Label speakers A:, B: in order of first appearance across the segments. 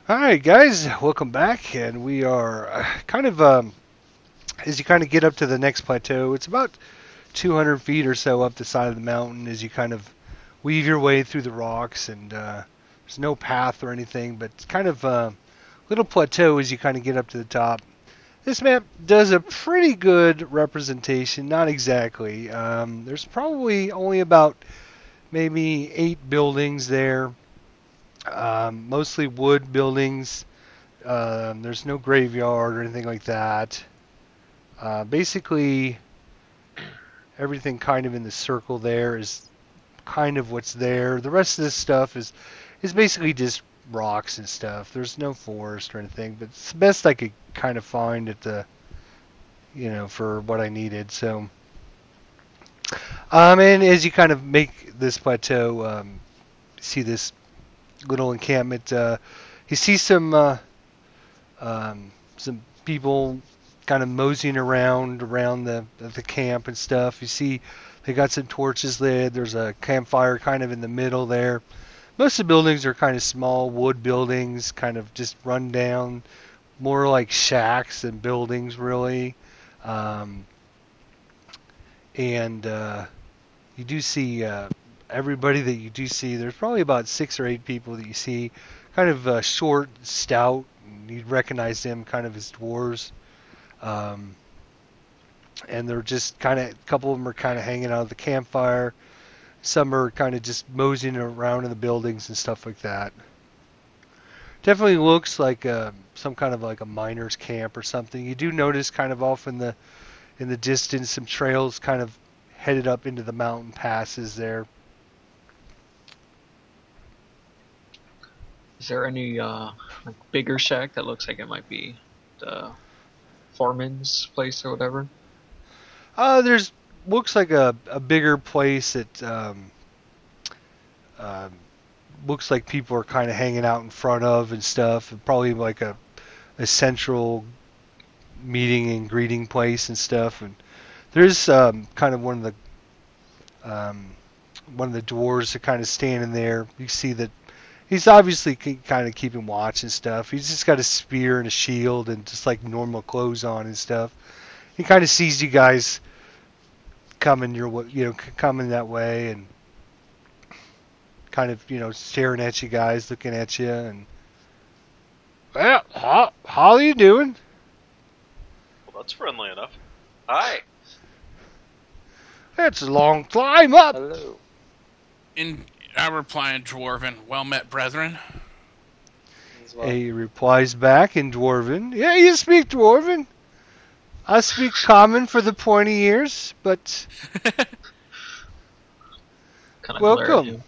A: Alright guys, welcome back, and we are as you kind of get up to the next plateau, it's about 200 feet or so up the side of the mountain as you kind of weave your way through the rocks, and there's no path or anything, but it's kind of a little plateau as you kind of get up to the top. This map does a pretty good representation, not exactly. There's probably only about maybe 8 buildings there, mostly wood buildings. There's no graveyard or anything like that. Basically, everything kind of in the circle there is kind of what's there. The rest of this stuff is basically just rocks and stuff. There's no forest or anything, but it's the best I could kind of find at the, for what I needed. So, and as you kind of make this plateau, see this little encampment. You see some people kind of moseying around the camp and stuff. You see they got some torches lit. There's a campfire kind of in the middle there. Most of the buildings are kind of small wood buildings, kind of just run down, more like shacks than buildings really. And you do see everybody that you do see. There's probably about 6 or 8 people that you see, kind of short, stout. You'd recognize them kind of as dwarves. And they're just kind of, a couple of them are kind of hanging out at the campfire. Some are kind of just moseying around in the buildings and stuff like that. Definitely looks like some kind of like a miner's camp or something. You do notice kind of off in the distance some trails kind of headed up into the mountain passes there.
B: Is there any like bigger shack that looks like it might be the foreman's place or whatever?
A: There's looks like a bigger place that looks like people are kind of hanging out in front of and stuff. And probably like a central meeting and greeting place and stuff. And there's kind of one of the dwarves that kind of standing there. You see that he's obviously kind of keeping watch and stuff. He's just got a spear and a shield and just like normal clothes on and stuff. He kind of sees you guys coming coming that way, and kind of staring at you guys, looking at you, and well, how are you doing?
C: Well, that's friendly enough. Hi.
A: That's a long climb up.
D: Hello.
E: In I reply in dwarven, well met, brethren.
D: Well.
A: He replies back in dwarven. Yeah, you speak dwarven. I speak common for the pointy ears, but
B: Kind of
A: welcome.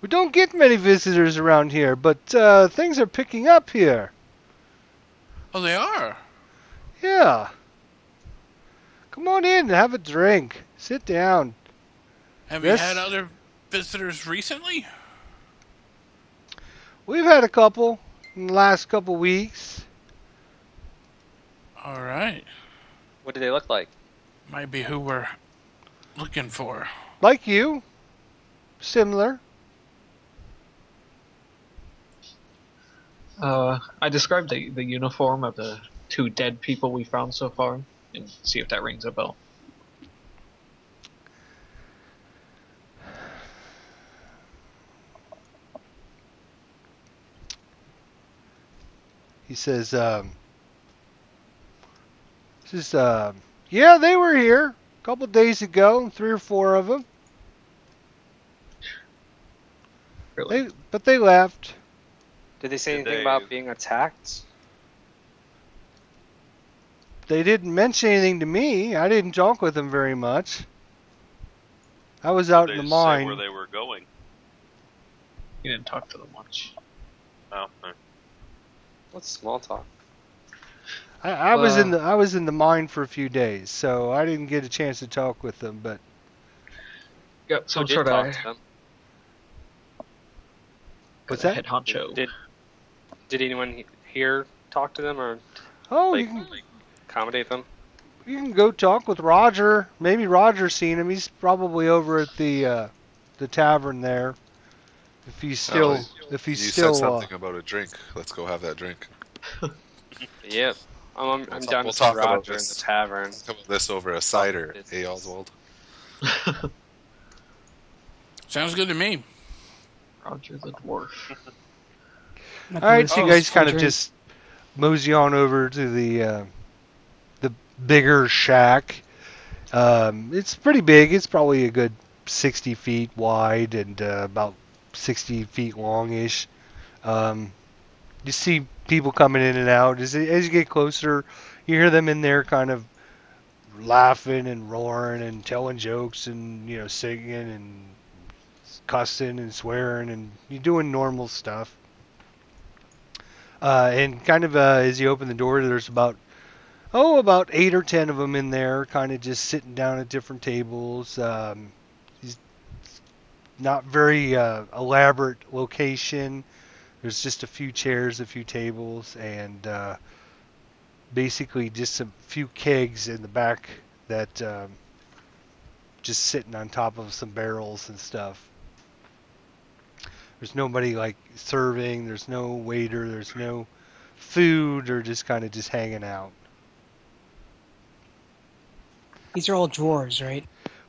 A: We don't get many visitors around here, but things are picking up here.
E: Oh, they are?
A: Yeah. Come on in and have a drink. Sit down.
E: Have
A: Yes.
E: you had other visitors recently?
A: We've had a couple in the last couple weeks.
E: All right.
D: What do they look like?
E: Might be who we're looking for.
A: Like you. Similar.
B: I described the uniform of the 2 dead people we found so far, and see if that rings a bell.
A: He says, yeah, they were here a couple days ago, 3 or 4 of them.
B: Really?
A: But they left.
D: Did they say
C: Did
D: anything
C: they-
D: about being attacked?
A: They didn't mention anything to me. I didn't talk with them very much. I was out
C: Did
A: in the
C: they say
A: mine.
C: where they were going?
B: You didn't talk to them much.
C: Oh,
D: What's small talk?
A: I was in the mine for a few days, so I didn't get a chance to talk with them. But
B: Got some
D: Who did
B: sort
D: talk
B: of
D: to them?
A: what's that?
B: head honcho.
D: Did anyone here talk to them or
A: Oh,
D: like,
A: you can
D: accommodate them?
A: go talk with Roger. Maybe Roger's seen him. He's probably over at the tavern there. If he's still, if
F: You
A: he's
F: said
A: still,
F: something about a drink. Let's go have that drink.
D: Yep. I'm down
F: We'll
D: to see
F: talk about
D: Roger in the
F: this.
D: tavern.
F: Talk about this over a cider,
D: business.
F: Oswald?
E: Sounds good to me.
B: Roger the dwarf.
A: all right, so you guys kind of just mosey on over to the bigger shack. It's pretty big. It's probably a good 60 feet wide and about 60 feet longish. You see people coming in and out. As you get closer, you hear them in there kind of laughing and roaring and telling jokes and, you know, singing and cussing and swearing and you're doing normal stuff. And kind of as you open the door, there's about 8 or 10 of them in there, kind of just sitting down at different tables. It's not very elaborate location. There's just a few chairs, a few tables, and basically just a few kegs in the back that just sitting on top of some barrels and stuff. There's nobody like serving. There's no waiter. There's no food. Or just kind of just hanging out.
G: These are all dwarves, right?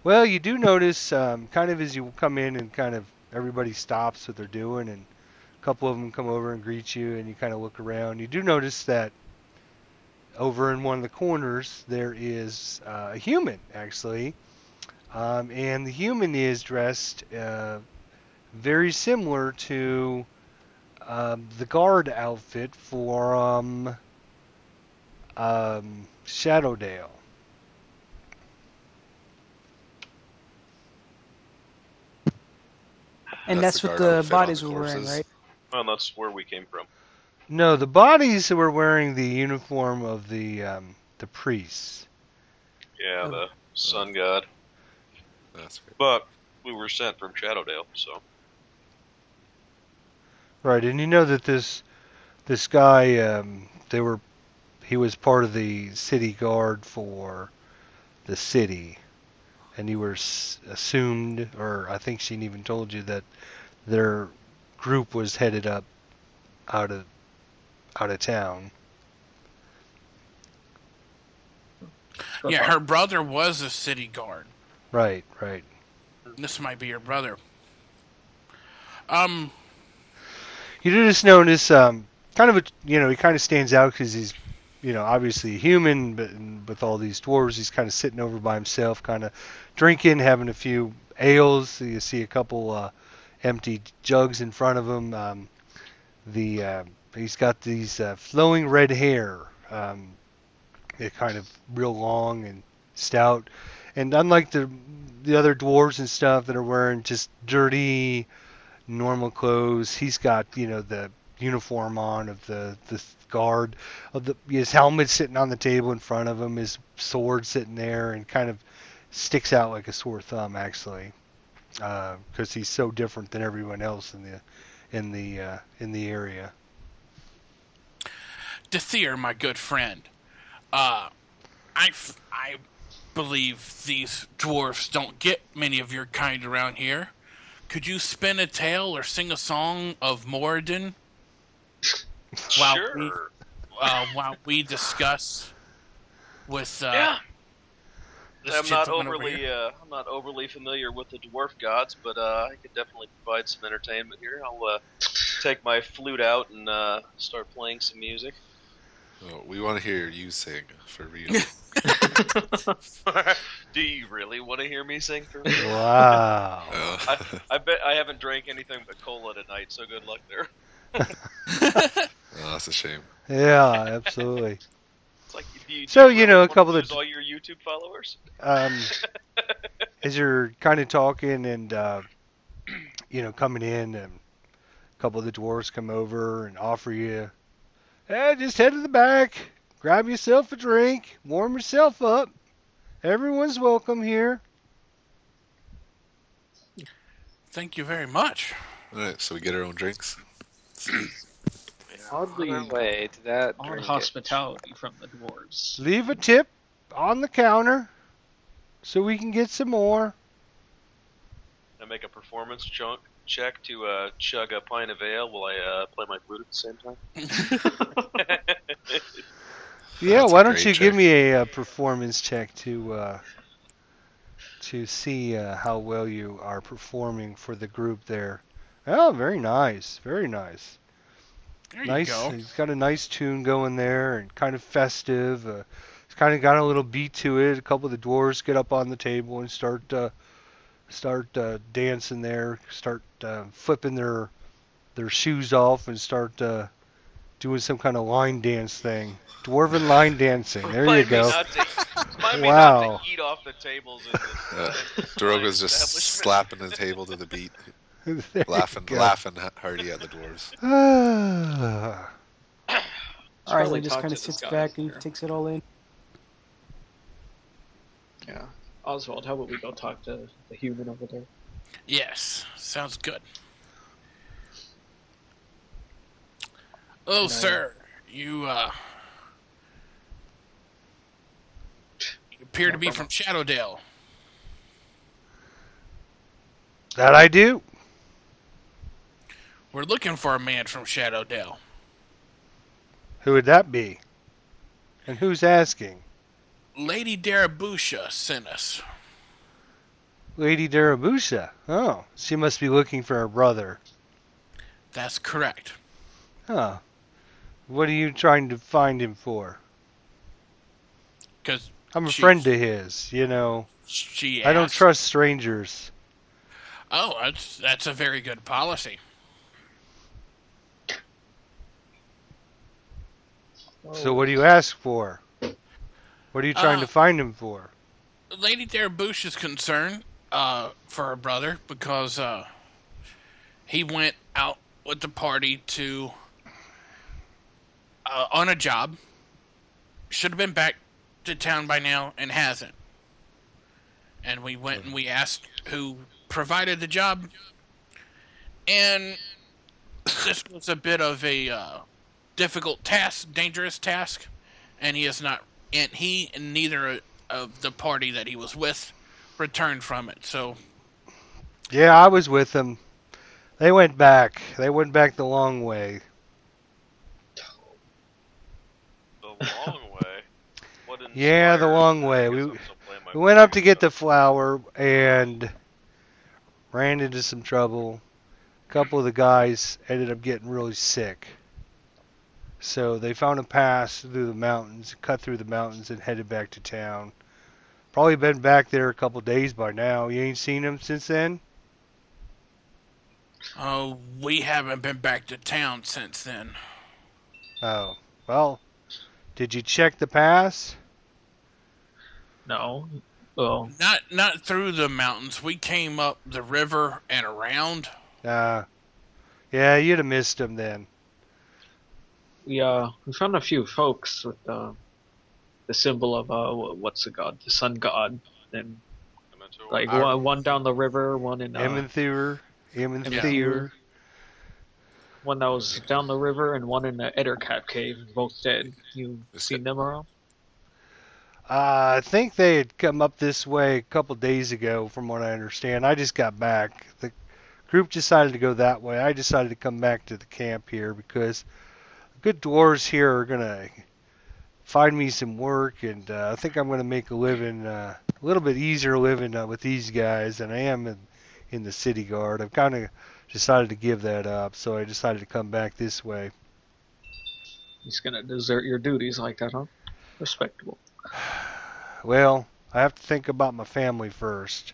A: Well, you do notice kind of as you come in and kind of everybody stops what they're doing and a couple of them come over and greet you and you kind of look around. You do notice that over in one of the corners there is a human actually. And the human is dressed very similar to the guard outfit for Shadowdale.
G: And that's what the bodies were wearing, right?
C: Well, that's where we came from.
A: No, the bodies were wearing the uniform of the priests.
C: Yeah, the sun god.
F: That's good.
C: But we were sent from Shadowdale, so.
A: Right, and you know that this guy, he was part of the city guard for the city, and you were assumed, or I think she even told you that their group was headed up out of town.
E: Yeah, her brother was a city guard.
A: Right.
E: This might be her brother.
A: You do just notice, kind of he kind of stands out because he's, obviously a human, but with all these dwarves, he's kind of sitting over by himself, kind of drinking, having a few ales. So you see a couple empty jugs in front of him. He's got these flowing red hair. They're kind of real long and stout. And unlike the other dwarves and stuff that are wearing just dirty, normal clothes, he's got, the uniform on of the guard. His helmet sitting on the table in front of him, his sword sitting there, and kind of sticks out like a sore thumb, actually, because he's so different than everyone else in the area.
E: Deducing, my good friend. I believe these dwarfs don't get many of your kind around here. Could you spin a tale or sing a song of Moradin while we discuss with
C: Yeah.
E: this
C: I'm not
E: gentleman over here?
C: I'm not overly familiar with the dwarf gods, but I could definitely provide some entertainment here. I'll take my flute out and start playing some music.
F: Oh, we want to hear you sing for real.
C: Do you really want to hear me sing for real?
A: Wow.
C: I bet I haven't drank anything but cola tonight, so good luck there.
F: Oh, that's a shame.
A: Yeah, absolutely.
C: It's like, a
A: couple of
C: all your YouTube followers.
A: As you're kind of talking and coming in, and a couple of the dwarves come over and offer you, just head to the back, grab yourself a drink, warm yourself up. Everyone's welcome here.
E: Thank you very much.
F: All right, so we get our own drinks.
B: Oddly,
D: On our way to that
B: odd
D: drink
B: hospitality from the dwarves.
A: Leave a tip on the counter so we can get some more.
C: I make a performance chunk. check to chug a pint of ale while I play my flute at the same time?
A: Yeah,
F: That's a
A: why don't
F: great
A: you give
F: check.
A: me a performance check to see how well you are performing for the group there. Oh, very nice, very nice.
E: There you
A: Nice.
E: go.
A: He's got a nice tune going there, and kind of festive. It's kind of got a little beat to it. A couple of the dwarves get up on the table and start dancing there. Start flipping their shoes off and start doing some kind of line dance thing. Dwarven line dancing. There you
C: Remind me
A: go.
C: not to
A: Wow.
C: eat off the tables in this.
F: Daroga's just
C: establishment.
F: slapping the table to the beat,
A: There you
F: laughing
A: go.
F: hearty at the dwarves.
G: Riley
B: probably
G: just
B: talk
G: kind
B: to
G: of
B: this
G: sits
B: guy
G: back and
B: here.
G: takes it all in.
B: Yeah. Oswald, how about we go talk to the human over there?
E: Yes, sounds good. Oh,
B: Can I-
E: sir, you appear to be from Shadowdale.
A: That I do.
E: We're looking for a man from Shadowdale.
A: Who would that be? And who's asking?
E: Lady Darabusha sent us.
A: Lady Darabusha. Oh, she must be looking for her brother.
E: That's correct.
A: Huh. What are you trying to find him for?
E: Because
A: I'm a friend of his, you know.
E: she
A: I don't
E: asked.
A: trust strangers.
E: Oh, that's a very good policy.
A: So what do you ask for? What are you trying to find him for?
E: Lady Darabusha is concerned for her brother because he went out with the party to on a job. Should have been back to town by now and hasn't. And we went and we asked who provided the job. And this was a bit of a difficult task, dangerous task, and he is not. And he and neither of the party that he was with returned from it. So
A: Yeah, I was with them. They went back. They went back the long way.
C: The long way. What
A: Yeah, the long way. We went up to get the flour and ran into some trouble. A couple of the guys ended up getting really sick. So they found a pass through the mountains, cut through the mountains, and headed back to town. Probably been back there a couple of days by now. You ain't seen him since then?
E: we haven't been back to town since then.
A: Oh, well, did you check the pass?
B: No. Well,
E: Not through the mountains. We came up the river and around.
A: Yeah, you'd have missed him then.
B: we found a few folks with the symbol of what's the god? The sun god, and like one down the river, one in
A: Eminthur.
B: one that was down the river, and one in the Ettercap cave, both dead. You seen them around?
A: I think they had come up this way a couple days ago, from what I understand. I just got back. The group decided to go that way. I decided to come back to the camp here because good dwarves here are going to find me some work, and I think I'm going to make a living, a little bit easier living with these guys than I am in the city guard. I've kind of decided to give that up, so I decided to come back this way.
B: He's gonna desert your duties like that, huh? Respectable.
A: Well, I have to think about my family first.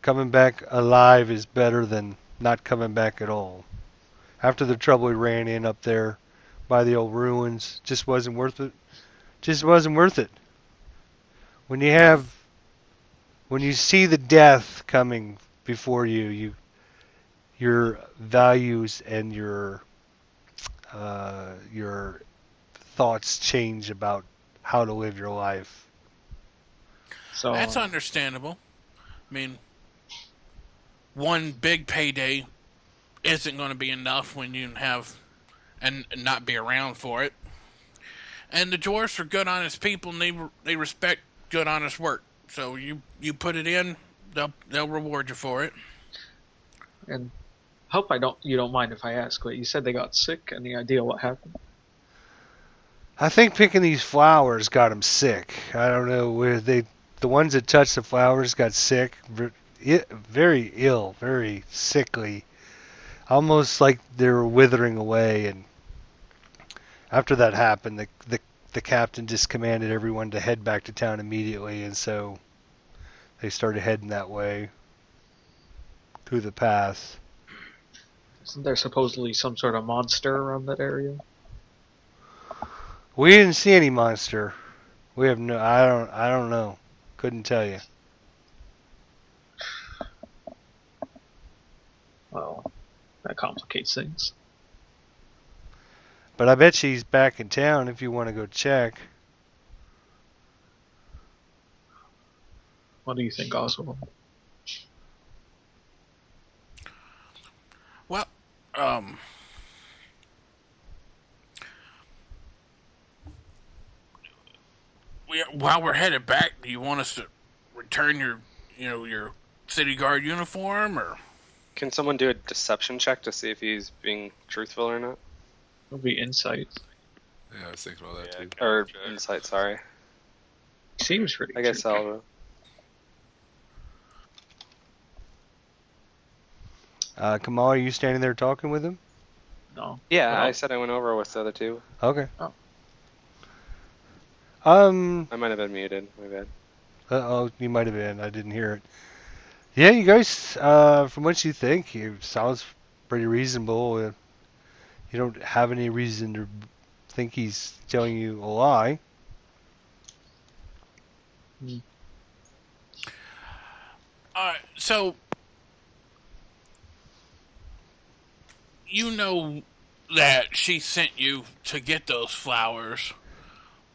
A: Coming back alive is better than not coming back at all. After the trouble we ran in up there by the old ruins, just wasn't worth it. Just wasn't worth it. When you see the death coming before you, your values and your thoughts change about how to live your life.
B: So
E: That's understandable. I mean, one big payday isn't going to be enough when you have and not be around for it. And the dwarfs are good, honest people, and they respect good, honest work. So you put it in, they'll reward you for it.
B: And hope you don't mind if I ask, but you said they got sick. Any idea what happened?
A: I think picking these flowers got them sick. I don't know where the ones that touched the flowers got sick, very ill, very sickly, almost like they were withering away. And after that happened, the captain just commanded everyone to head back to town immediately, and so they started heading that way through the pass.
B: Isn't there supposedly some sort of monster around that area?
A: We didn't see any monster. We have no. I don't know. Couldn't tell you.
B: Well, that complicates things.
A: But I bet she's back in town if you want to go check.
B: What do you think, Oswald?
E: Well, while we're headed back, do you want us to return your city guard uniform, or
D: Can someone do a deception check to see if he's being truthful or not?
B: It'll be insight.
F: Yeah, I was thinking about that too.
D: Or insight, sorry.
B: Seems pretty.
D: I guess
B: true.
A: Kamal, are you standing there talking with him?
B: No.
D: Yeah,
B: Well,
D: I said I went over with the other two.
A: Okay.
B: Oh.
D: I might have been muted. My bad.
A: Oh, you might have been. I didn't hear it. Yeah, you guys, from what you think, it sounds pretty reasonable. You don't have any reason to think he's telling you a lie.
E: So you know that she sent you to get those flowers.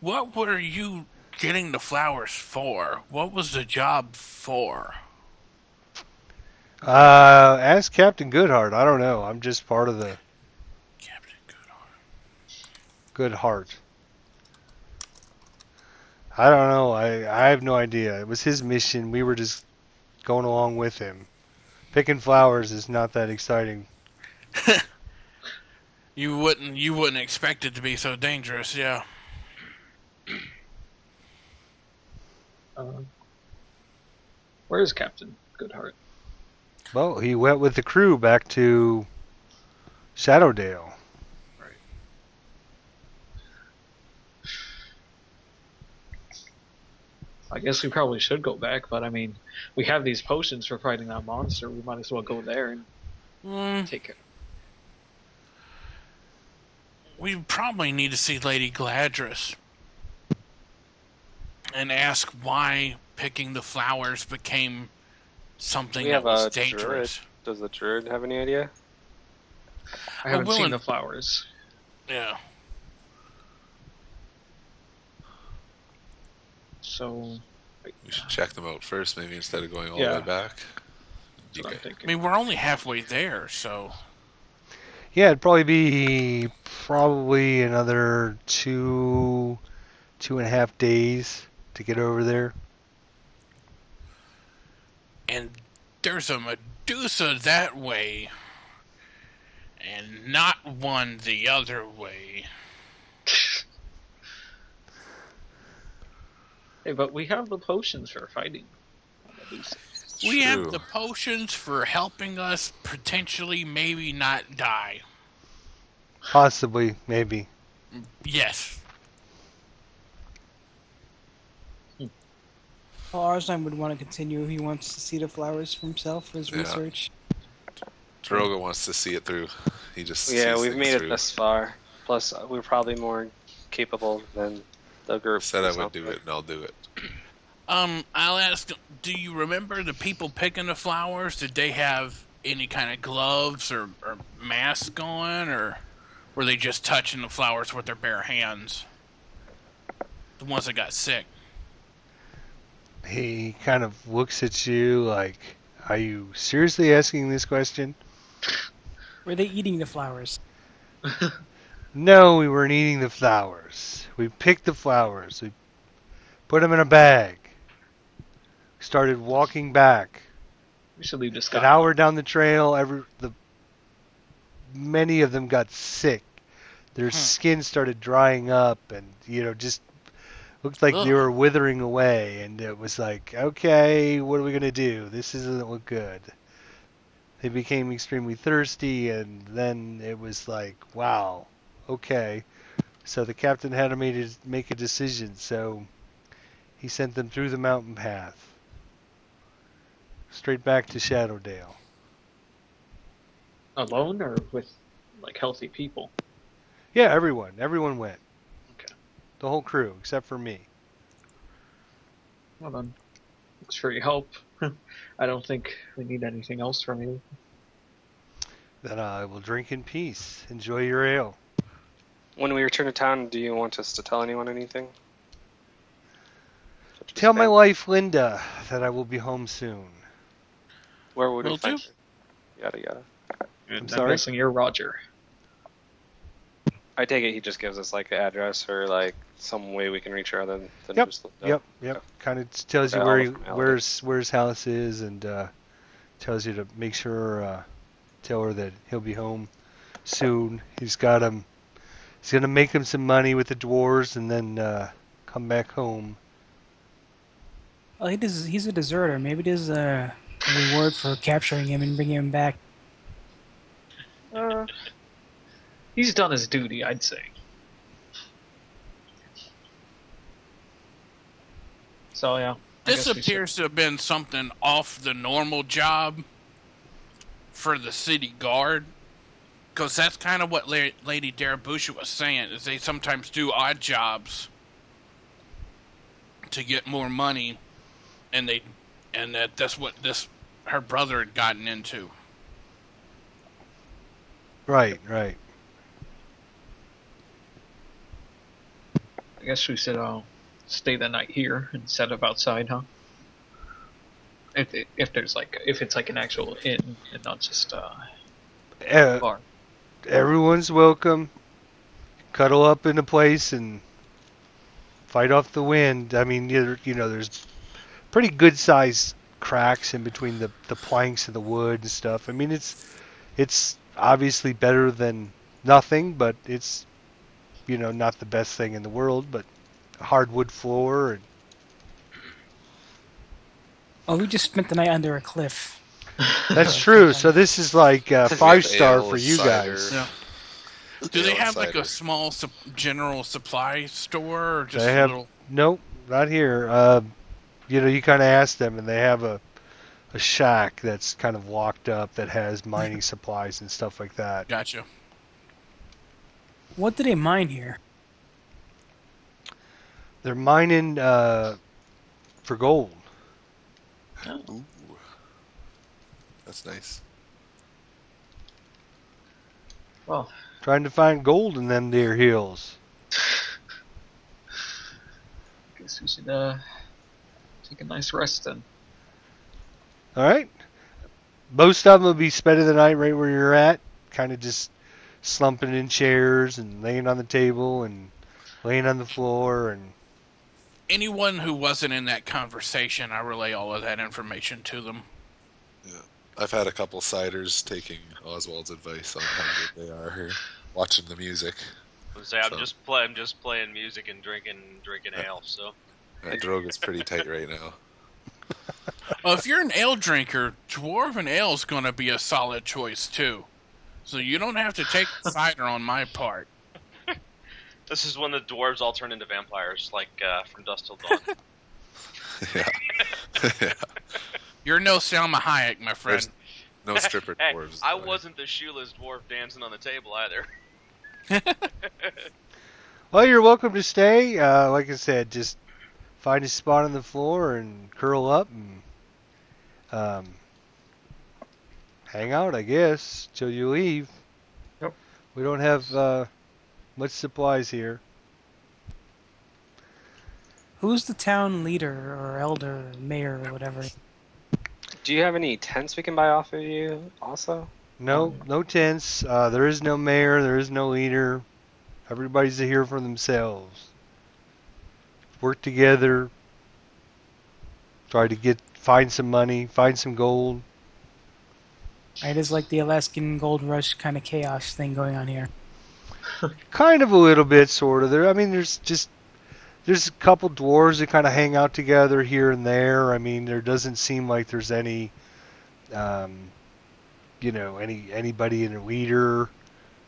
E: What were you getting the flowers for? What was the job for?
A: Ask Captain Goodhart. I don't know. I'm just part of the
E: Captain Goodhart.
A: Goodhart. I don't know. I have no idea. It was his mission. We were just going along with him. Picking flowers is not that exciting.
E: You wouldn't expect it to be so dangerous, yeah.
B: Where is Captain Goodhart?
A: Well, he went with the crew back to Shadowdale.
B: Right. I guess we probably should go back, but I mean, we have these potions for fighting that monster. We might as well go there and take it.
E: We probably need to see Lady Gladris and ask why picking the flowers became something
D: We
E: that
D: have
E: was
D: a druid.
E: dangerous.
D: Does the druid have any idea?
B: I haven't seen the flowers.
E: Yeah.
B: So
F: We should check them out first, maybe instead of going all
B: Yeah.
F: the way back.
B: that's what I'm
E: I
B: thinking.
E: mean, we're only halfway there, so
A: Yeah, it'd probably be another 2.5 days to get over there.
E: and there's a Medusa that way, and not one the other way.
B: Hey, but we have the potions for fighting Medusa.
E: We
F: True.
E: have the potions for helping us potentially maybe not die.
A: Possibly, maybe.
E: Yes.
G: Well, Arslan would want to continue. He wants to see the flowers for himself for his
F: Yeah.
G: research.
F: Drogo wants to see it through. He just
D: Yeah,
F: sees
D: we've
F: things
D: made it
F: through.
D: this far. Plus, we're probably more capable than the group.
F: Said I
D: is
F: would
D: out
F: do
D: there.
F: it, and I'll do it.
E: I'll ask, do you remember the people picking the flowers? Did they have any kind of gloves or masks on, or were they just touching the flowers with their bare hands? The ones that got sick.
A: He kind of looks at you like, are you seriously asking this question?
G: Were they eating the flowers?
A: No, we weren't eating the flowers. We picked the flowers. We put them in a bag. Started walking back.
B: We should leave this guy.
A: An hour down the trail, many of them got sick. Their skin started drying up, and just looked like they were withering away. And it was like, okay, what are we gonna do? This doesn't look good. They became extremely thirsty, and then it was like, wow, okay. So the captain had to make a decision. So he sent them through the mountain path, straight back to Shadowdale.
B: Alone or with like healthy people?
A: Yeah, everyone went.
B: Okay.
A: The whole crew, except for me.
B: Well then, thanks for your help. I don't think we need anything else from you.
A: Then I will drink in peace. Enjoy your ale.
D: When we return to town, do you want us to tell anyone anything?
A: Tell my wife, Linda, that I will be home soon.
D: Where would we
E: Will
D: find
E: do.
D: her? Yada yada.
B: I'm
A: sorry?
B: guessing you're Roger.
D: I take it he just gives us like an address or like some way we can reach her other than
A: Yep,
D: just
A: Yep. Kind of tells you
D: Okay,
A: where his house is, and tells you to make sure, tell her that he'll be home soon. He's gonna make him some money with the dwarves, and then come back home.
G: Well, he's a deserter. Maybe there's a reward for capturing him and bringing him back.
B: He's done his duty, I'd say. So yeah. I
E: This
B: guess we
E: appears to have been something off the normal job for the city guard. Because that's kind of what Lady Darabusha was saying, is they sometimes do odd jobs to get more money, and that's what her brother had gotten into.
A: Right.
B: I guess we should stay the night here and set up outside, huh? If it's like an actual inn and not just a bar.
A: Everyone's welcome. Cuddle up in a place and fight off the wind. I mean, there's pretty good sized cracks in between the planks and the wood and stuff. I mean, it's obviously better than nothing, but it's not the best thing in the world. But a hardwood floor. And
G: Oh, we just spent the night under a cliff.
A: that's true. So this is like 5-star
F: ale,
A: for you
F: cider.
A: guys.
E: Yeah. Do they
F: Ale
E: have like
F: cider.
E: a small general supply store, or just
A: They
E: a
A: have
E: little?
A: nope, not here. You kind of ask them, and they have a shack that's kind of locked up that has mining supplies and stuff like that.
E: Gotcha.
G: What do they mine here?
A: They're mining for gold.
F: Ooh. That's nice.
B: Well,
A: Trying to find gold in them dear hills.
B: I guess we should take a nice rest then.
A: All right. Most of them will be spending the night right where you're at, kind of just slumping in chairs and laying on the table and laying on the floor and.
E: Anyone who wasn't in that conversation, I relay all of that information to them.
F: Yeah. I've had a couple ciders taking Oswald's advice on how good they are here, watching the music.
C: I'm just playing music and drinking ale. So
F: Droga's pretty tight right now.
E: Well, if you're an ale drinker, dwarven ale is going to be a solid choice too. So you don't have to take cider on my part.
C: this is when the dwarves all turn into vampires, like from Dusk Till Dawn.
F: Yeah. Yeah.
E: You're no Salma Hayek, my friend.
F: There's no stripper
C: Hey,
F: dwarves.
C: I wasn't the shoeless dwarf dancing on the table either.
A: Well, you're welcome to stay. Like I said, just find a spot on the floor and curl up and hang out, I guess, till you leave.
B: Yep.
A: We don't have much supplies here.
G: Who's the town leader or elder, or mayor, or whatever?
D: Do you have any tents we can buy off of you also?
A: No tents. There is no mayor. There is no leader. Everybody's here for themselves. Work together. Try to find some money, find some gold.
G: It is like the Alaskan Gold Rush kind of chaos thing going on here.
A: Kind of a little bit, sort of. There, I mean, there's a couple dwarves that kind of hang out together here and there. I mean, there doesn't seem like there's any, anybody in a leader,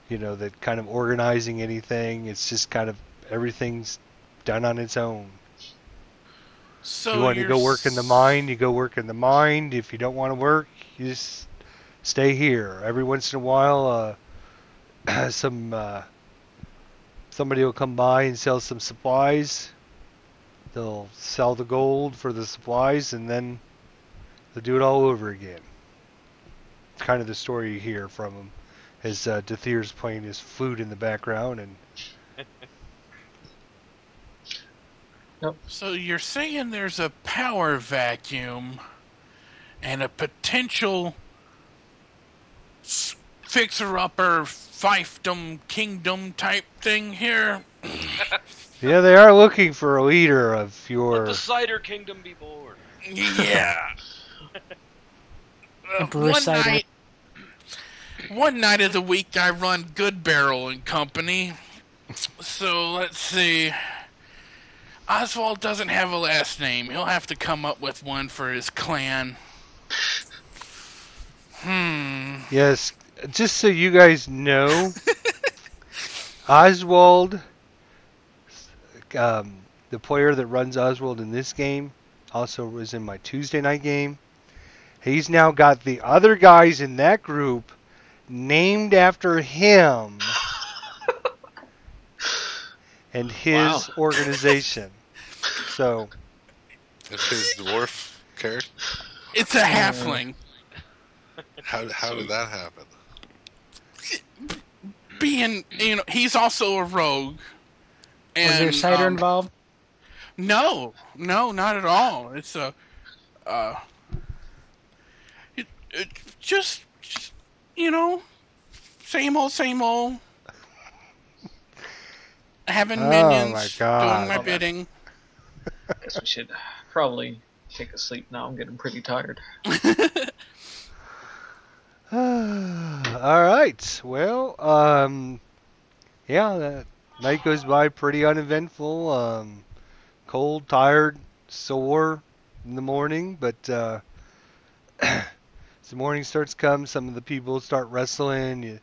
A: that kind of organizing anything. It's just kind of everything's done on its own.
E: So
A: If you want to go work in the mine, you go work in the mine. If you don't want to work, you just stay here. Every once in a while, somebody will come by and sell some supplies. They'll sell the gold for the supplies, and then they'll do it all over again. It's kind of the story you hear from him, as Dathir's playing his flute in the background. And
E: So you're saying there's a power vacuum and a potential fixer-upper fiefdom kingdom type thing here?
A: yeah, they are looking for a leader of
C: Let
A: your.
C: the cider kingdom be born.
E: Yeah.
G: Emperor Cider.
E: One night of the week I run Good Barrel and Company. So let's see. Oswald doesn't have a last name. He'll have to come up with one for his clan.
A: Yes, just so you guys know, Oswald, the player that runs Oswald in this game, also was in my Tuesday night game. He's now got the other guys in that group named after him and his organization. So,
F: And his dwarf character.
E: It's a halfling.
F: How did that happen?
E: Being, he's also a rogue. And,
G: Was there cider involved?
E: No, not at all. It's a, just, same old. Having minions,
A: my God.
E: doing my bidding.
B: Guess we should probably take a sleep now. I'm getting pretty tired.
A: All right. Well, yeah, that night goes by pretty uneventful. Cold, tired, sore in the morning, but as the morning starts to come, some of the people start wrestling,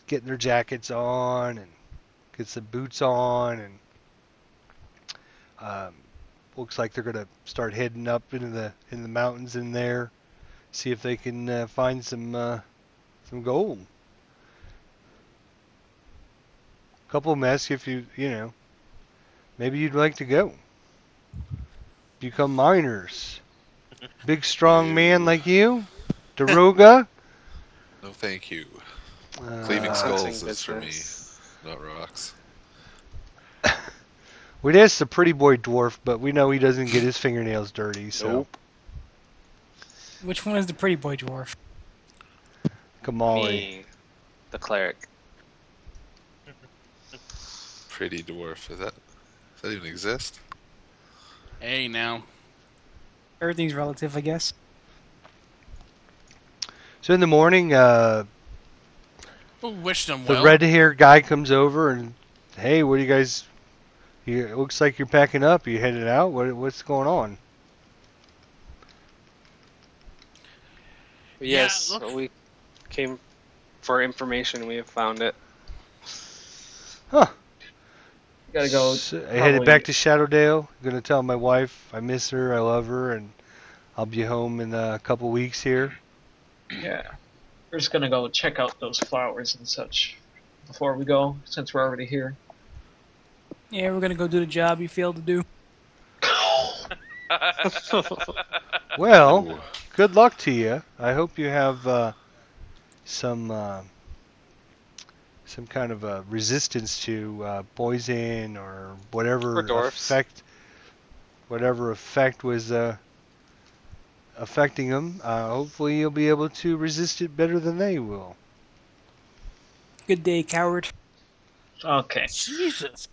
A: getting their jackets on and get some boots on, and looks like they're gonna start heading up into the mountains in there, see if they can find some gold. A couple of them ask if maybe you'd like to go. Become miners. Big strong man like you, Daroga.
F: No, thank you. Cleaving skulls is for me,
D: business.
F: not rocks.
A: We'd ask the pretty boy dwarf, but we know he doesn't get his fingernails dirty. So
D: Nope.
G: Which one is the pretty boy dwarf?
A: Kamali.
D: Me, the cleric.
F: Pretty dwarf. Does that even exist?
E: Hey, now.
G: Everything's relative, I guess.
A: So in the morning,
E: We'll wish them
A: the
E: well.
A: red-haired guy comes over and, hey, what do you guys? It looks like you're packing up. You headed out. What's going on?
D: Yes,
E: look-
D: we came for information. We have found it.
A: Huh?
B: Gotta go.
A: So I headed back to Shadowdale. I'm gonna tell my wife I miss her, I love her, and I'll be home in a couple weeks here.
B: Yeah. We're just gonna go check out those flowers and such before we go, since we're already here.
G: Yeah, we're gonna go do the job you failed to do.
A: Well,
F: Ooh.
A: good luck to you. I hope you have some kind of resistance to poison or whatever
D: Or dwarfs.
A: effect was affecting them. Hopefully, you'll be able to resist it better than they will.
G: Good day, coward.
B: Okay.
E: Jesus.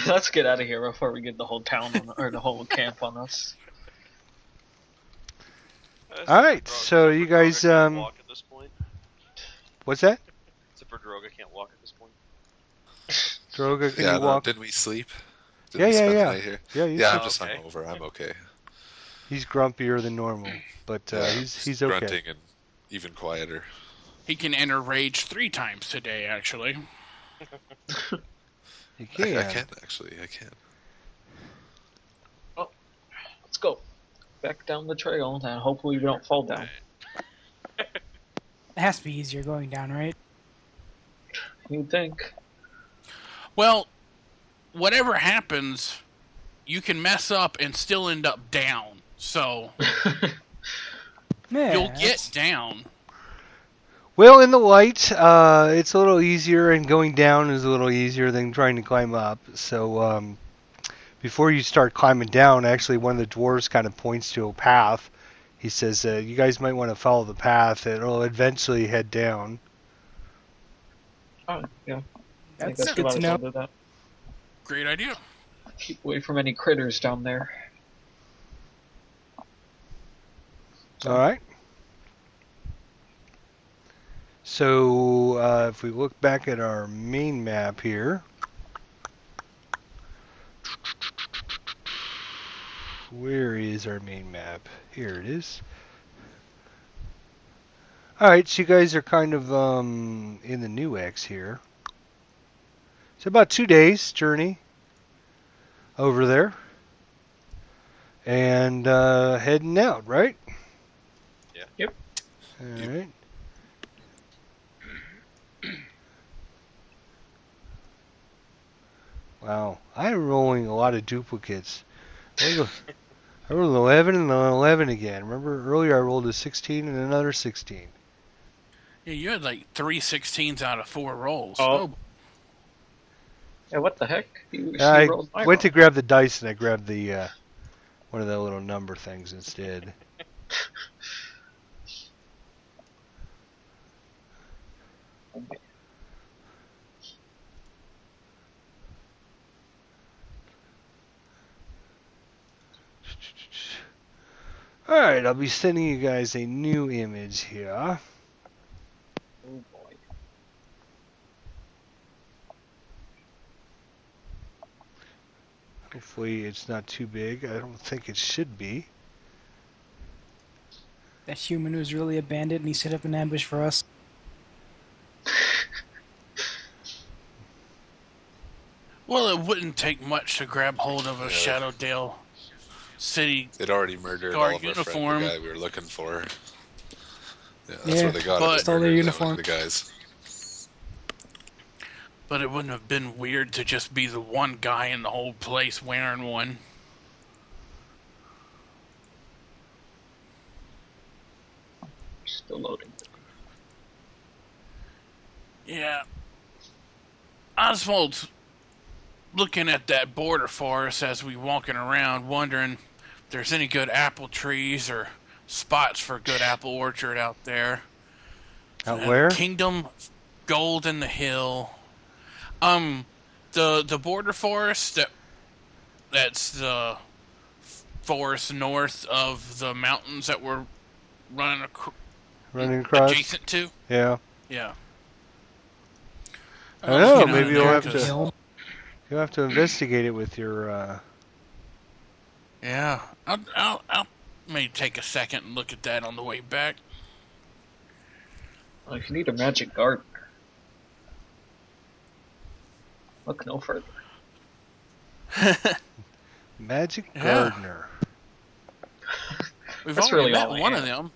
B: Let's get out of here before we get the whole town or the whole camp on us.
A: All right, so you guys,
C: walk at this point.
A: what's that?
C: Except for Droga can't walk at this point.
A: Droga, can
F: Yeah,
A: you
F: no,
A: walk?
F: didn't we sleep? Did
A: Yeah,
F: we
A: yeah,
F: spend
A: yeah.
F: the night here?
A: Yeah,
F: Yeah, I'm
C: Oh,
F: just
C: okay.
F: hungover. I'm okay.
A: he's grumpier than normal, but
F: Yeah,
A: he's
F: just
A: okay.
F: grunting and even quieter.
E: He can enter rage 3 times today, actually.
A: He
F: I
A: can.
F: can actually. I can.
B: Let's go back down the trail, and hopefully we don't fall down.
G: It has to be easier going down, right?
B: You'd think.
E: Well, whatever happens, you can mess up and still end up down. So
G: Yeah,
E: you'll get down.
A: Well, in the light, it's a little easier, and going down is a little easier than trying to climb up. So before you start climbing down, actually, one of the dwarves kind of points to a path. He says, "You guys might want to follow the path. It'll eventually head down."
B: Oh, yeah. I think
G: That's
B: we
G: good
B: might
G: to
B: as well
G: know.
B: do that.
E: Great idea.
B: Keep away from any critters down there.
A: All right. So if we look back at our main map here, where is our main map? Here it is. All right, so you guys are kind of in the new X here. It's about 2 days journey over there, and heading out, right?
C: Yeah.
B: Yep.
A: All right. Wow, I'm rolling a lot of duplicates. I rolled an 11 and an 11 again. Remember earlier I rolled a 16 and another 16.
E: Yeah, you had like 3 16s out of 4 rolls.
B: Oh. Yeah, what the heck? You
A: I
B: rolled my
A: went to
B: roll.
A: grab the dice and I grabbed the one of the little number things instead. Alright, I'll be sending you guys a new image here.
B: Oh boy.
A: Hopefully it's not too big. I don't think it should be.
G: That human was really a bandit and he set up an ambush for us.
E: Well, it wouldn't take much to grab hold of a
F: Yeah.
E: Shadowdale City.
F: They'd already murdered
E: Guard
F: all of our
E: uniform.
F: friend, the guy we were looking for. Yeah, that's
G: Yeah,
F: where they got
E: but-
F: it. They
G: Stole their
F: murdered
G: uniform.
F: the guys.
E: But it wouldn't have been weird to just be the one guy in the whole place wearing one.
B: Still loading.
E: Yeah. Oswald's looking at that border forest as we walking around, wondering if there's any good apple trees or spots for a good apple orchard out there.
A: Out
E: And
A: where?
E: Kingdom Gold in the Hill. The border forest that's the forest north of the mountains that we're running
A: Running across?
E: adjacent to.
A: Yeah.
E: Yeah.
A: I don't know,
E: Get on
A: maybe
E: in
A: you'll
E: there
A: have
E: 'cause-
A: to you'll have to investigate it with your
E: Yeah, I'll maybe take a second and look at that on the way back.
B: Well, if you need a magic gardener, look no further.
A: magic
E: Yeah.
A: gardener.
E: We've
B: That's
E: already
B: really
E: met
B: all I
E: one
B: have.
E: of them.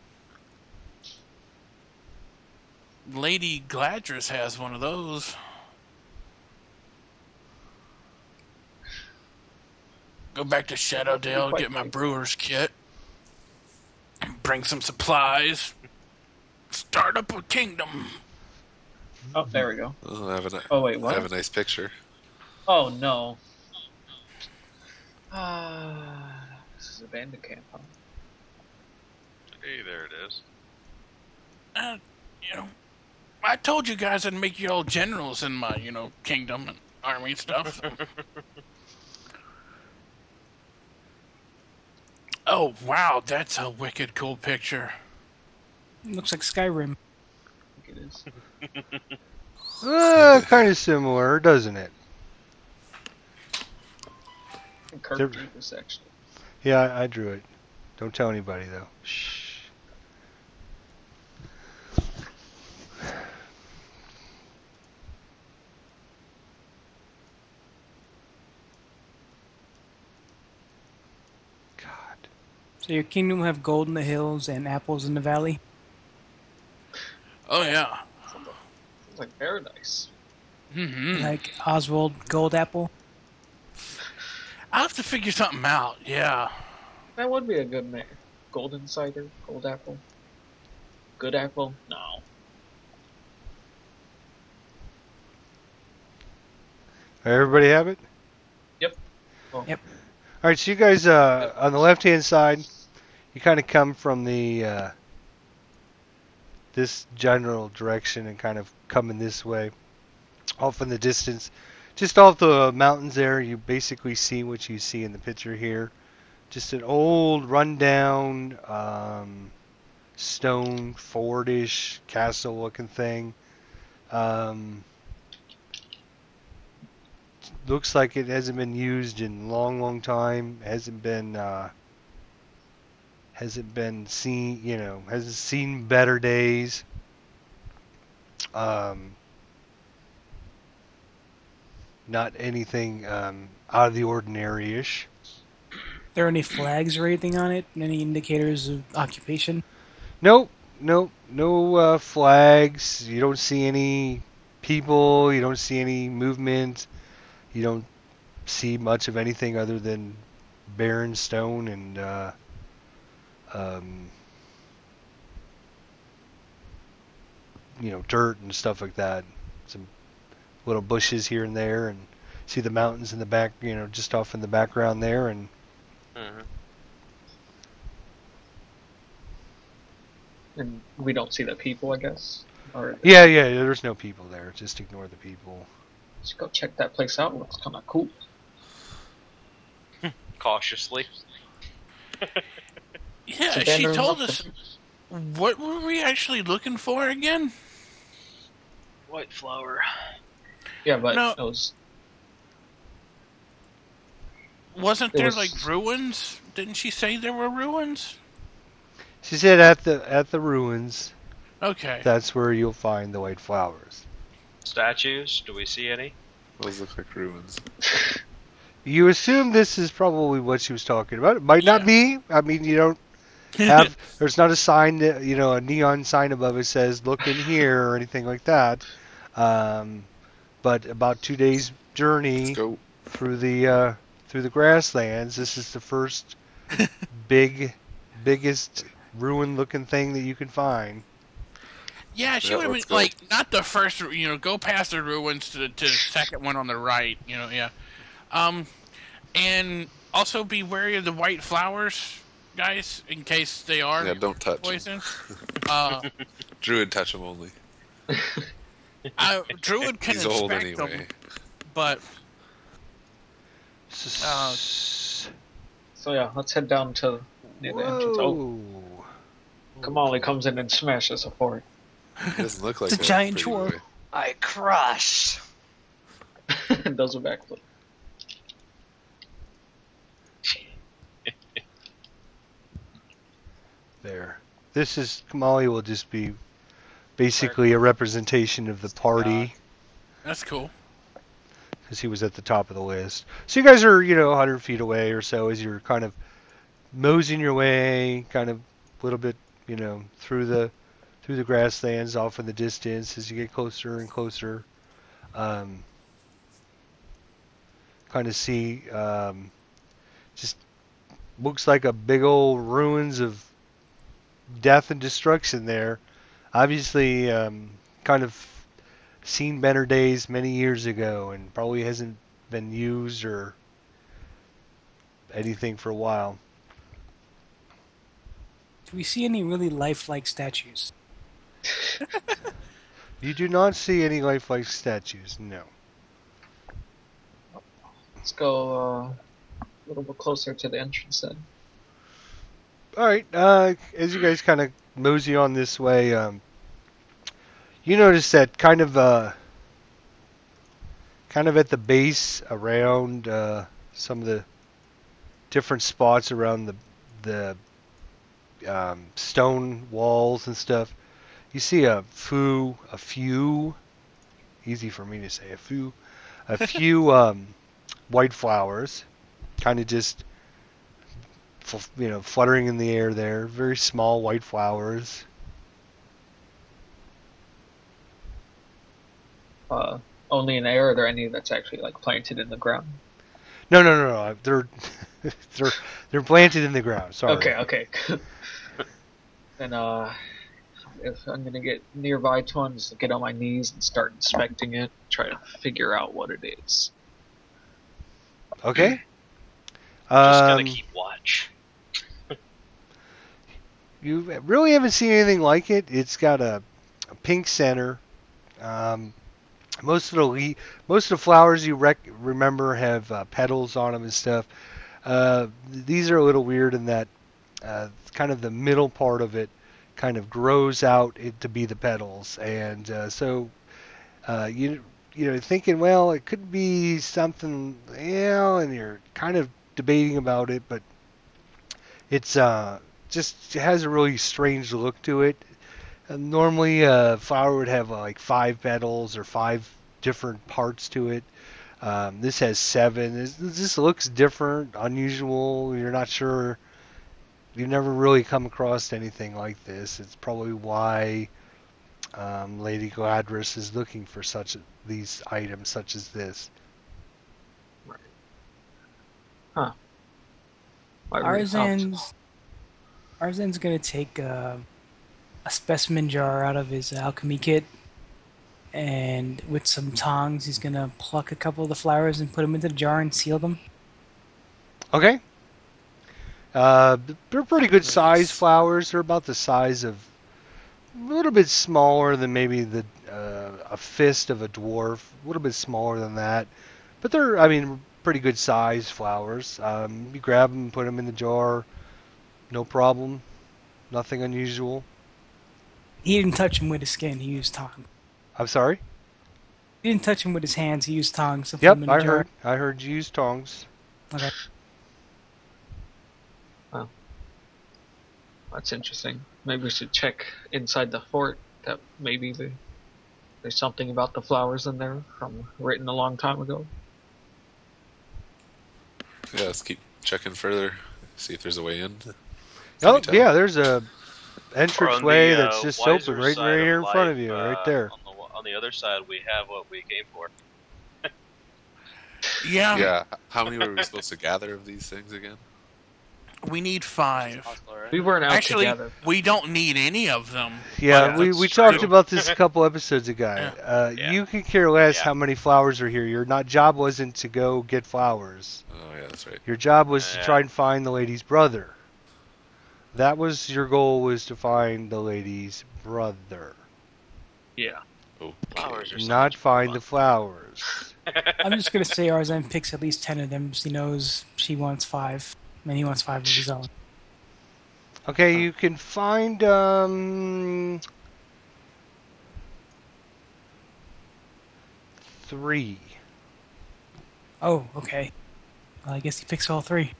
E: Lady Gladress has one of those. Go back to Shadowdale,
B: Quite
E: get my
B: nice.
E: brewer's kit, bring some supplies, start up a kingdom.
B: Oh, there we go.
F: Oh, I have a,
B: Oh wait,
F: I
B: what?
F: have a nice picture.
B: Oh no. This is a bandit camp, huh?
C: Hey, there it is.
E: You know, I told you guys I'd make you all generals in my, kingdom and army and stuff. Oh, wow, that's a wicked cool picture.
G: Looks like Skyrim.
B: I think it is.
A: Kind of similar, doesn't it?
B: And Kirk drew this actually.
A: Yeah, I drew it. Don't tell anybody though. Shh. God.
G: So your kingdom will have gold in the hills and apples in the valley.
E: Oh, yeah.
B: Sounds like paradise.
E: Mm-hmm.
G: Like Oswald Gold Apple.
E: I'll have to figure something out, yeah.
B: That would be a good name. Golden cider, gold apple. Good apple? No.
A: Everybody have it?
B: Yep. Well,
G: Yep.
A: All right, so you guys on the left-hand side, you kind of come from the this general direction and kind of coming this way, off in the distance, just off the mountains there. You basically see what you see in the picture here, just an old, rundown stone fortish castle-looking thing. Looks like it hasn't been used in a long, long time. Hasn't been seen, hasn't seen better days. Not anything out of the ordinary-ish.
G: There any flags or anything on it? Any indicators of occupation?
A: Nope, no flags. You don't see any people. You don't see any movement. You don't see much of anything other than barren stone and dirt and stuff like that. Some little bushes here and there, and see the mountains in the back, just off in the background there, and
B: and we don't see the people, I guess. Or
A: yeah, there's no people there. Just ignore the people.
B: let's go check that place out. It looks kind of cool.
C: Cautiously.
E: Yeah,
B: So
E: she
B: then
E: told
B: there's
E: us. What were we actually looking for again?
C: White flower.
B: Yeah, but
E: No.
B: it was.
E: Wasn't
B: It
E: there
B: was-
E: like ruins? Didn't she say there were ruins?
A: She said at the ruins,
E: Okay.
A: that's where you'll find the white flowers.
C: Statues? Do we see any?
F: Those look like ruins.
A: You assume this is probably what she was talking about. It might not be. I mean, you don't have. There's not a sign that a neon sign above it says "Look in here" or anything like that. But about 2 days' journey
F: Let's go.
A: through the grasslands, this is the first biggest ruin-looking thing that you can find.
E: Yeah, she
F: Yeah,
E: would have been
F: let's go.
E: like not the first. Go past the ruins to the second one on the right. Yeah. And also be wary of the white flowers, guys, in case they are
F: Yeah, don't touch 'em.
E: poison.
F: Druid touch them only.
E: Druid can
F: He's old
E: inspect
F: anyway.
E: them, but
B: So yeah, let's head down to near the entrance. Oh,
A: Whoa.
B: Kamali comes in and smashes a fort.
F: He doesn't look like
G: It's a
F: that
G: giant
F: pretty
G: dwarf.
F: boy.
D: I crush.
B: and does a backflip.
A: There. This is Kamali will just be basically a representation of the party
E: that's cool.
A: because he was at the top of the list. So you guys are 100 feet away or so as you're kind of moseying your way, kind of a little bit through the grasslands off in the distance as you get closer and closer. Kind of see just looks like a big old ruins of death and destruction there. Obviously, kind of seen better days many years ago, and probably hasn't been used or anything for a while.
G: Do we see any really lifelike statues?
A: You do not see any lifelike statues, no.
B: Let's go a little bit closer to the entrance then.
A: All right. As you guys kind of mosey on this way, you notice that kind of at the base around some of the different spots around the stone walls and stuff. You see a few, easy for me to say, a few white flowers, kind of just fluttering in the air there. Very small white flowers.
B: Only in the air, or are there any that's actually like planted in the ground?
A: No. They're planted in the ground. Sorry.
B: Okay. Then if I'm gonna get nearby to one, just get on my knees and start inspecting it, try to figure out what it is.
A: Okay.
C: Just gonna keep watch.
A: You really haven't seen anything like it. It's got a pink center. Most of the flowers you remember have petals on them and stuff. These are a little weird in that kind of the middle part of it kind of grows out to be the petals, and so you're thinking, well, it could be something, and you're kind of debating about it, but it's just it has a really strange look to it. Normally, a flower would have like 5 petals or 5 different parts to it. This has 7. This looks different, unusual. You're not sure. You've never really come across anything like this. It's probably why Lady Gladris is looking for these items such as this.
B: Right. Huh.
G: Arzan's gonna take a specimen jar out of his alchemy kit, and with some tongs, he's gonna pluck a couple of the flowers and put them into the jar and seal them.
A: Okay. They're pretty good size flowers. They're about the size of a little bit smaller than maybe a fist of a dwarf. A little bit smaller than that, but they're pretty good size flowers. You grab them, put them in the jar, no problem. Nothing unusual.
G: He didn't touch him with his skin. He used tongs.
A: I'm sorry?
G: He didn't touch him with his hands. He used tongs to put
A: Yep,
G: him in the jar.
A: I heard you use tongs.
G: Okay.
B: Wow. That's interesting. Maybe we should check inside the fort. That maybe there's something about the flowers in there from written a long time ago.
F: Yeah, let's keep checking further. See if there's a way in.
A: Oh, yeah, there's a entrance way
C: the,
A: that's just
C: wiser
A: open right
C: side
A: here
C: of
A: in front of
C: life,
A: you, right there.
C: On the other side, we have what we came for.
E: Yeah.
F: Yeah. How many were we supposed to gather of these things again?
E: We need 5.
D: Possible, right?
B: We weren't out
E: Actually,
B: together.
E: we don't need any of them.
A: Yeah,
E: but
A: we
C: that's
A: talked
C: true.
A: about this a couple episodes ago.
C: Yeah.
A: You could care less
C: Yeah.
A: how many flowers are here. Your job wasn't to go get flowers.
F: Oh, yeah, that's right.
A: Your job was to
C: Yeah.
A: try and find the lady's brother. That was your goal, was to find the lady's brother,
B: Yeah.
C: Flowers
F: Okay.
C: are so
A: not
C: much
A: find
C: fun.
A: the flowers.
G: I'm just gonna say Arzan picks at least 10 of them, so he knows she wants 5, and he wants 5 of his own.
A: Okay, you can find 3.
G: Oh, okay. Well, I guess he picks all 3.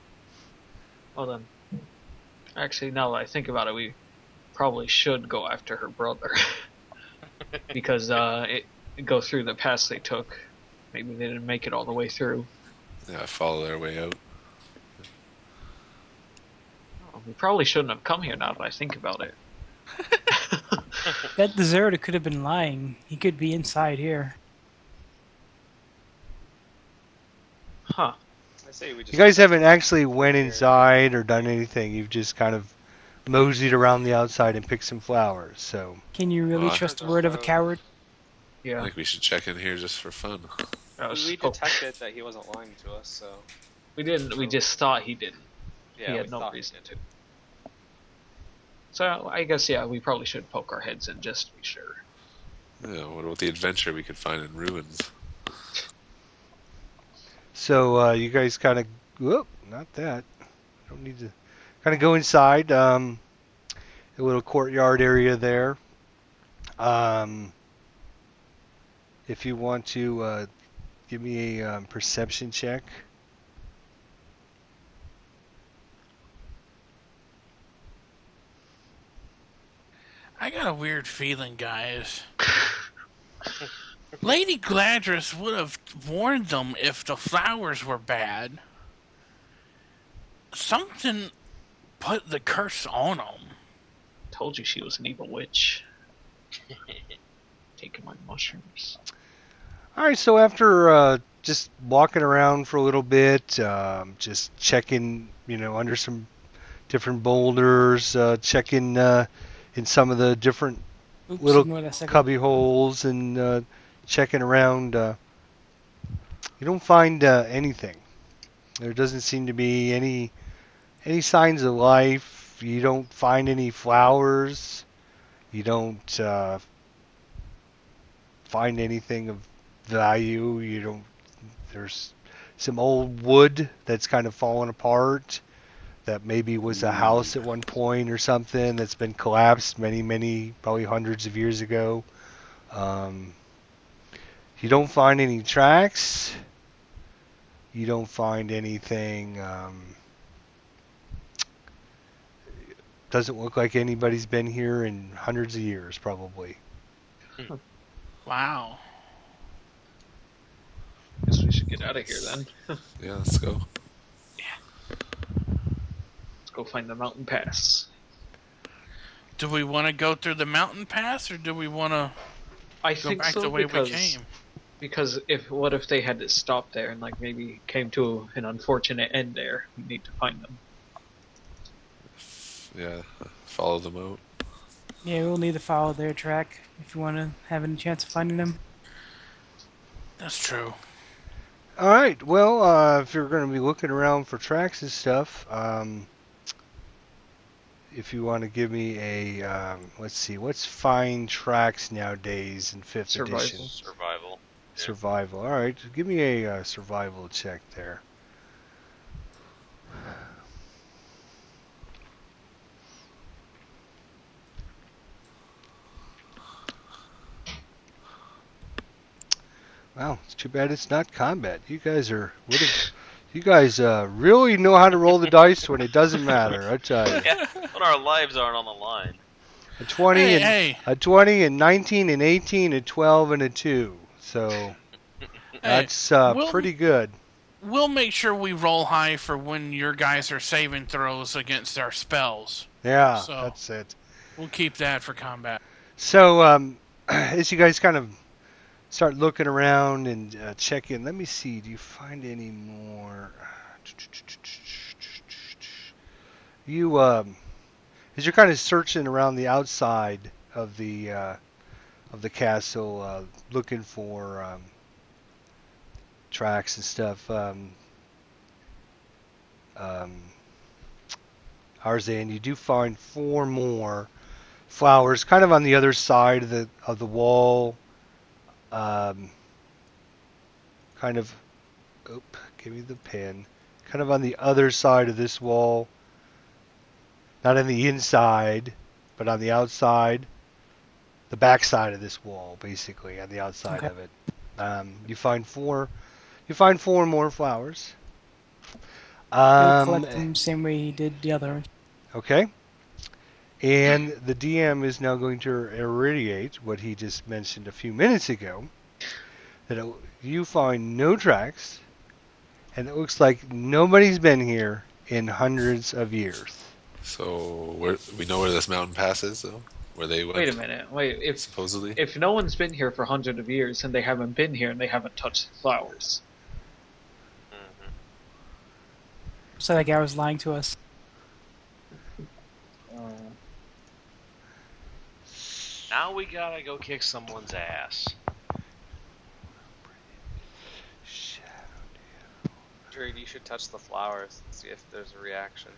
B: Well then, actually, now that I think about it, we probably should go after her brother because it go through the paths they took. Maybe they didn't make it all the way through.
F: Yeah, follow their way out.
B: We probably shouldn't have come here. Now that I think about it.
G: That deserter could have been lying. He could be inside here.
B: Huh.
D: I say we just.
A: You guys haven't actually went inside or done anything. You've just kind of moseyed around the outside and picked some flowers. So
G: Can you really
F: Oh, I
G: trust the
D: don't
G: word of a
D: know.
G: coward?
F: I
B: Yeah.
F: think we should check in here just for fun.
D: We detected that he wasn't lying to us, so
B: We didn't. We just thought he didn't.
D: yeah,
B: he had
D: we
B: no
D: thought he
B: reason
D: did.
B: to. So I guess we probably should poke our heads in just to be sure.
F: Yeah, what about the adventure we could find in ruins?
A: So you guys kind of, whoop, not that. Don't need to kind of go inside. A little courtyard area there. If you want to give me a perception check.
E: I got a weird feeling, guys. Lady Gladris would have warned them if the flowers were bad. Something put the curse on them.
B: Told you she was an evil witch. Taking my mushrooms.
A: All right, so after just walking around for a little bit, just checking, under some different boulders, checking in some of the different
G: Oops,
A: little
G: ignore that second.
A: cubby holes and checking around, you don't find anything. There doesn't seem to be any signs of life. You don't find any flowers. You don't find anything of value. You don't. There's some old wood that's kind of fallen apart. That maybe was a house at one point or something that's been collapsed many, probably hundreds of years ago. You don't find any tracks. You don't find anything. Doesn't look like anybody's been here in hundreds of years, probably.
E: Wow.
B: Guess we should get out of here then.
F: Yeah, let's go.
B: Let's go find the mountain pass.
E: Do we want to go through the mountain pass, or do we want to
B: I
E: go
B: think
E: back
B: so
E: the way
B: because
E: we came?
B: because what if they had to stop there and like maybe came to an unfortunate end there? We need to find them.
F: Yeah, follow them out.
G: Yeah, we'll need to follow their track if you want to have any chance of finding them.
E: That's true.
A: All right. Well, if you're going to be looking around for tracks and stuff, if you want to give me a, let's see, what's find tracks nowadays in 5th
B: Survival.
A: edition?
C: Survival. Yeah.
A: Survival. All right. Give me a survival check there. Wow, it's too bad it's not combat. You guys really know how to roll the dice when it doesn't matter. I tell you.
C: Yeah, but our lives aren't on the line.
A: A 20
E: Hey,
A: a 20 and 19 and 18 and 12 and a 2. So that's pretty good.
E: We'll make sure we roll high for when your guys are saving throws against our spells.
A: Yeah,
E: So-
A: that's it.
E: We'll keep that for combat.
A: So as you guys kind of start looking around and checking, let me see. Do you find any more? You as you're kind of searching around the outside of the castle, looking for tracks and stuff. Arzan, you do find 4 more flowers, kind of on the other side of the wall. Kind of, give me the pen. Kind of on the other side of this wall. Not on the inside, but on the outside. The back side of this wall, basically, on the outside
G: Okay.
A: of it. You find 4 more flowers.
G: He'll collect them same way he did the other.
A: Okay. And the DM is now going to irradiate what he just mentioned a few minutes ago. That you find no tracks, and it looks like nobody's been here in hundreds of years.
F: So we know where this mountain pass is, though? Where they went?
B: Wait a minute. Wait,
F: Supposedly?
B: if no one's been here for hundreds of years and they haven't been here and they haven't touched the flowers,
C: Mhm.
G: So that guy was lying to us.
C: Now we gotta go kick someone's ass.
D: Drake, you should touch the flowers and see if there's a reaction.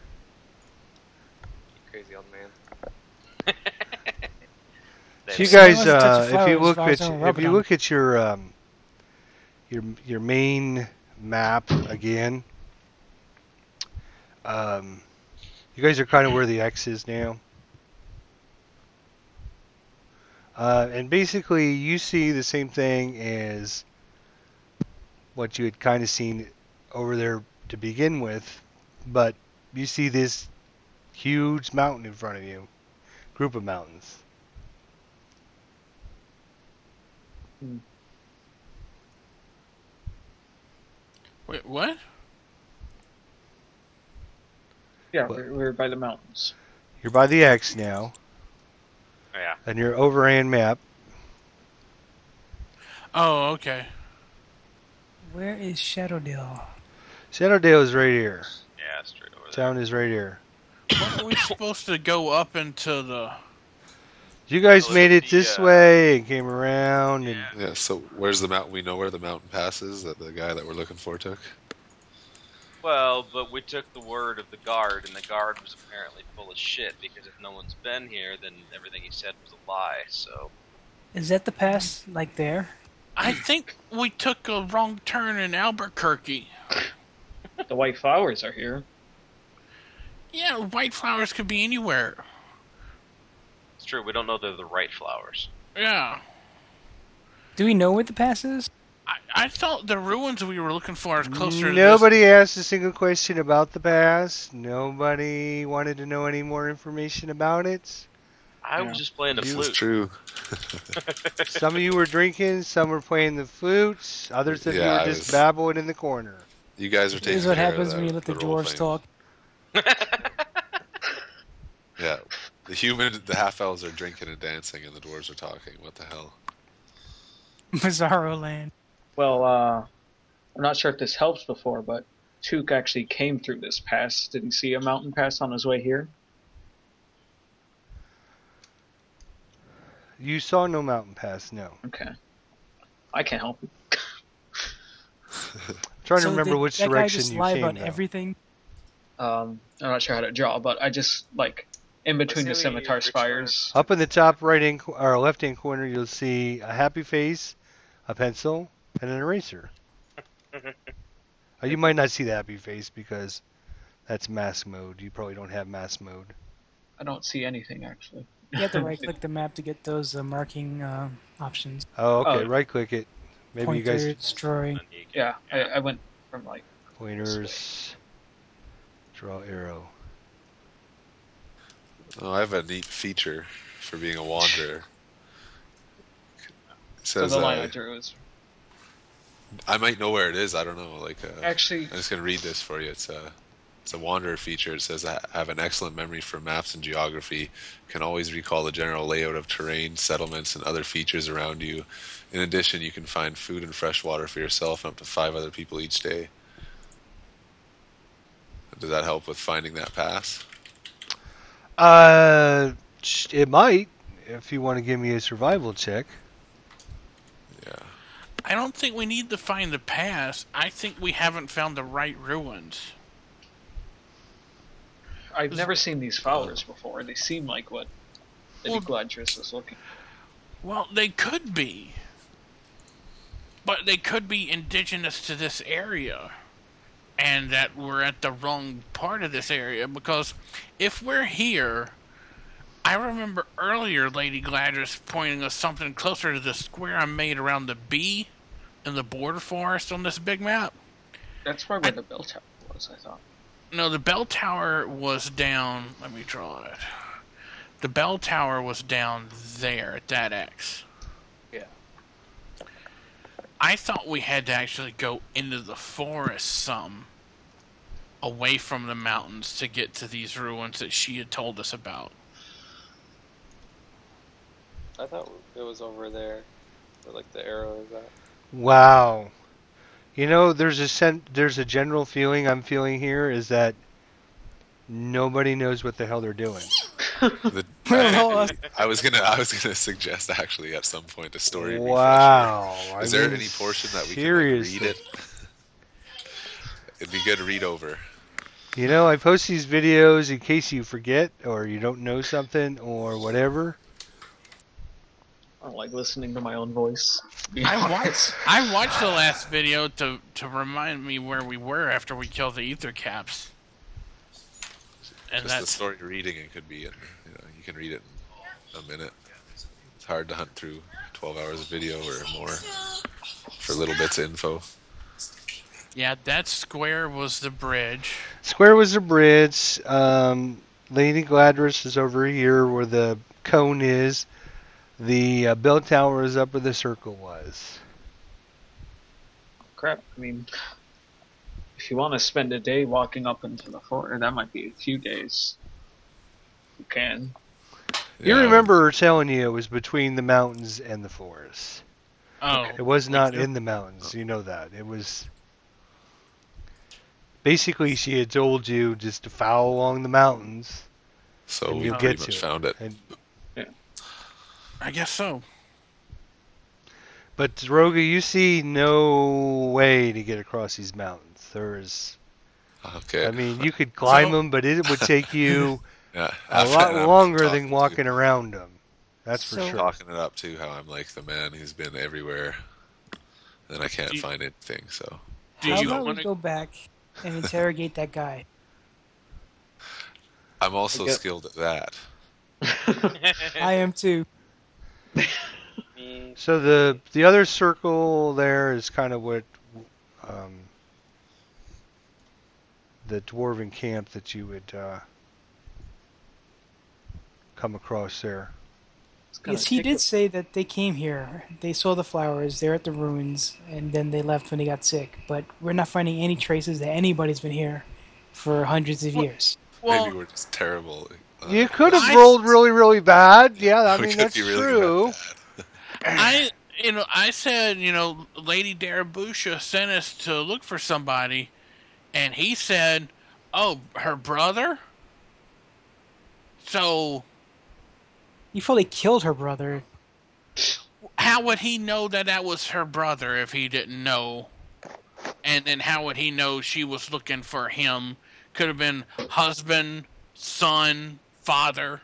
D: You crazy old man.
A: So you
C: That's-
A: guys,
G: Someone touch the
A: if you
G: flowers,
A: look
G: flowers
A: at
G: don't rub
A: if
G: it
A: you
G: on.
A: look at your main map again, You guys are kind of where the X is now. And basically, you see the same thing as what you had kind of seen over there to begin with, but you see this huge mountain in front of you, group of mountains.
E: Wait, what?
B: Yeah,
A: What?
B: we're by the mountains.
A: You're by the X now,
D: Yeah.
A: and your overhand map.
E: Oh, okay.
G: Where is Shadowdale?
A: Shadowdale is right here.
C: Yeah, straight over there.
A: Town is right here.
E: Weren't we supposed to go up into the...
A: You guys
C: Oh,
A: made it
C: the,
A: this way and came around, and
C: Yeah.
F: Yeah, so where's the mountain? We know where the mountain passes that the guy that we're looking for took.
C: Well, but we took the word of the guard, and the guard was apparently full of shit, because if no one's been here, then everything he said was a lie, so...
G: Is that the pass, like there?
E: I think we took a wrong turn in Albuquerque.
B: The white flowers are here.
E: Yeah, white flowers could be anywhere.
C: It's true, we don't know they're the right flowers.
E: Yeah.
G: Do we know what the pass is?
E: I thought the ruins we were looking for is closer to
A: nobody asked a single question about the past. Nobody wanted to know any more information about it.
C: I was just playing the
F: It's
C: flute.
F: true.
A: Some of you were drinking, some were playing the flutes, others of you
F: Yeah,
A: were
F: I
A: just
F: was-
A: babbling in the corner.
F: You guys are
G: This
F: taking
G: is what
F: care of
G: happens when you let the
F: role
G: dwarves
F: playing.
G: talk.
F: Yeah, the half elves are drinking and dancing, and the dwarves are talking. What the hell?
G: Bizarro land.
B: Well, I'm not sure if this helps before, but Took actually came through this pass. Did he see a mountain pass on his way here?
A: You saw no mountain pass, no.
B: Okay. I can't help you.
A: I'm trying to
G: So
A: remember
G: did
A: which
G: that guy
A: direction
G: just
A: you
G: lie
A: came
G: about
A: though.
G: everything?
B: I'm not sure how to draw, but I just, like, in between the
C: Let's say we
B: scimitar
C: return.
B: spires.
A: Up in the top right hand or left hand corner, you'll see a happy face, a pencil, and an eraser. You might not see the happy face because that's mask mode. You probably don't have mask mode.
B: I don't see anything, actually.
G: You have to right-click the map to get those marking options.
A: Oh, okay.
B: Oh.
A: Right click it. Maybe
G: Pointer,
A: you guys
G: destroy.
C: And you can-
B: Yeah, I went from, like,
A: pointers, draw arrow.
F: Oh, I have a neat feature for being a wanderer. It
B: so
F: says
B: the line I drew is...
F: I might know where it is. I don't know. Like,
B: Actually,
F: I'm just gonna read this for you. It's a wanderer feature. It says I have an excellent memory for maps and geography. Can always recall the general layout of terrain, settlements, and other features around you. In addition, you can find food and fresh water for yourself and up to 5 other people each day. Does that help with finding that pass?
A: It might if you want to give me a survival check.
F: Yeah.
E: I don't think we need to find the pass. I think we haven't found the right ruins.
B: I've never seen these flowers before. They seem like what the
E: Well-
B: Gladrus was looking.
E: Well, they could be. But they could be indigenous to this area. And that we're at the wrong part of this area. Because if we're here... I remember earlier Lady Gladrus pointing us something closer to the square I made around the bee in the border forest on this big map.
B: That's probably where the bell tower was, I thought.
E: No, the bell tower was down... Let me draw it. The bell tower was down there at that X.
B: Yeah.
E: I thought we had to actually go into the forest some, away from the mountains, to get to these ruins that she had told us about.
D: I thought it was over there, where like the arrow is at.
A: Wow. You know, there's a general feeling I'm feeling here is that nobody knows what the hell they're doing.
F: I was gonna suggest actually at some point a story refresher.
A: Wow.
F: Is there any portion that we
A: seriously.
F: can like, read it? It'd be good to read over.
A: You know, I post these videos in case you forget or you don't know something or whatever.
B: I don't like listening to my own voice.
E: I watched the last video to remind me where we were after we killed the ether caps. And
F: Just the
E: that's
F: story reading it could be, you can read it in a minute. It's hard to hunt through 12 hours of video or more for little bits of info.
E: yeah. That square was the bridge.
A: Square was the bridge. Lady Gladrus is over here where the cone is. The bell tower is up where the circle was.
B: Crap. I mean, if you want to spend a day walking up into the forest, that might be a few days. You can.
A: You
F: Yeah,
A: remember her telling you it was between the mountains and the forest.
E: Oh,
A: It was not
E: do?
A: in the mountains. You know that. It was... Basically, she had told you just to follow along the mountains,
F: so
A: and
F: we
A: you'll
F: pretty
A: get
F: much
A: to
F: found it.
A: And,
E: I guess so.
A: but Droga, you see no way to get across these mountains. There's...
F: Okay.
A: I mean, you could climb
E: So-
A: them, but it would take you
F: Yeah,
A: a lot
F: I'm
A: longer
F: talking
A: than
F: to-
A: walking around them. That's for
G: So-
A: sure.
F: Talking it up too, how I'm like the man who's been everywhere, and I can't
E: Do you-
F: find anything. So
E: Do
G: How
E: you
G: about we
E: want to?
G: go back and interrogate that guy?
F: I'm also
B: I get-
F: skilled at that.
G: I am too.
D: Me,
A: So the other circle there is kind of what the dwarven camp that you would come across there.
B: It's gonna
G: Yes, he
B: take
G: did
B: a-
G: say that they came here. They saw the flowers. They're at the ruins, and then they left when they got sick. But we're not finding any traces that anybody's been here for hundreds of years.
E: Well,
F: Maybe we're just terrible.
A: You could have
E: I-
A: rolled really, really bad. Yeah, I
F: we
A: mean
F: could
A: that's
F: be really
A: true.
F: good at that.
E: I said, Lady Darabusha sent us to look for somebody, and he said, "Oh, her brother." So
G: You probably killed her brother.
E: how would he know that was her brother if he didn't know? And then how would he know she was looking for him? Could have been husband, son, father.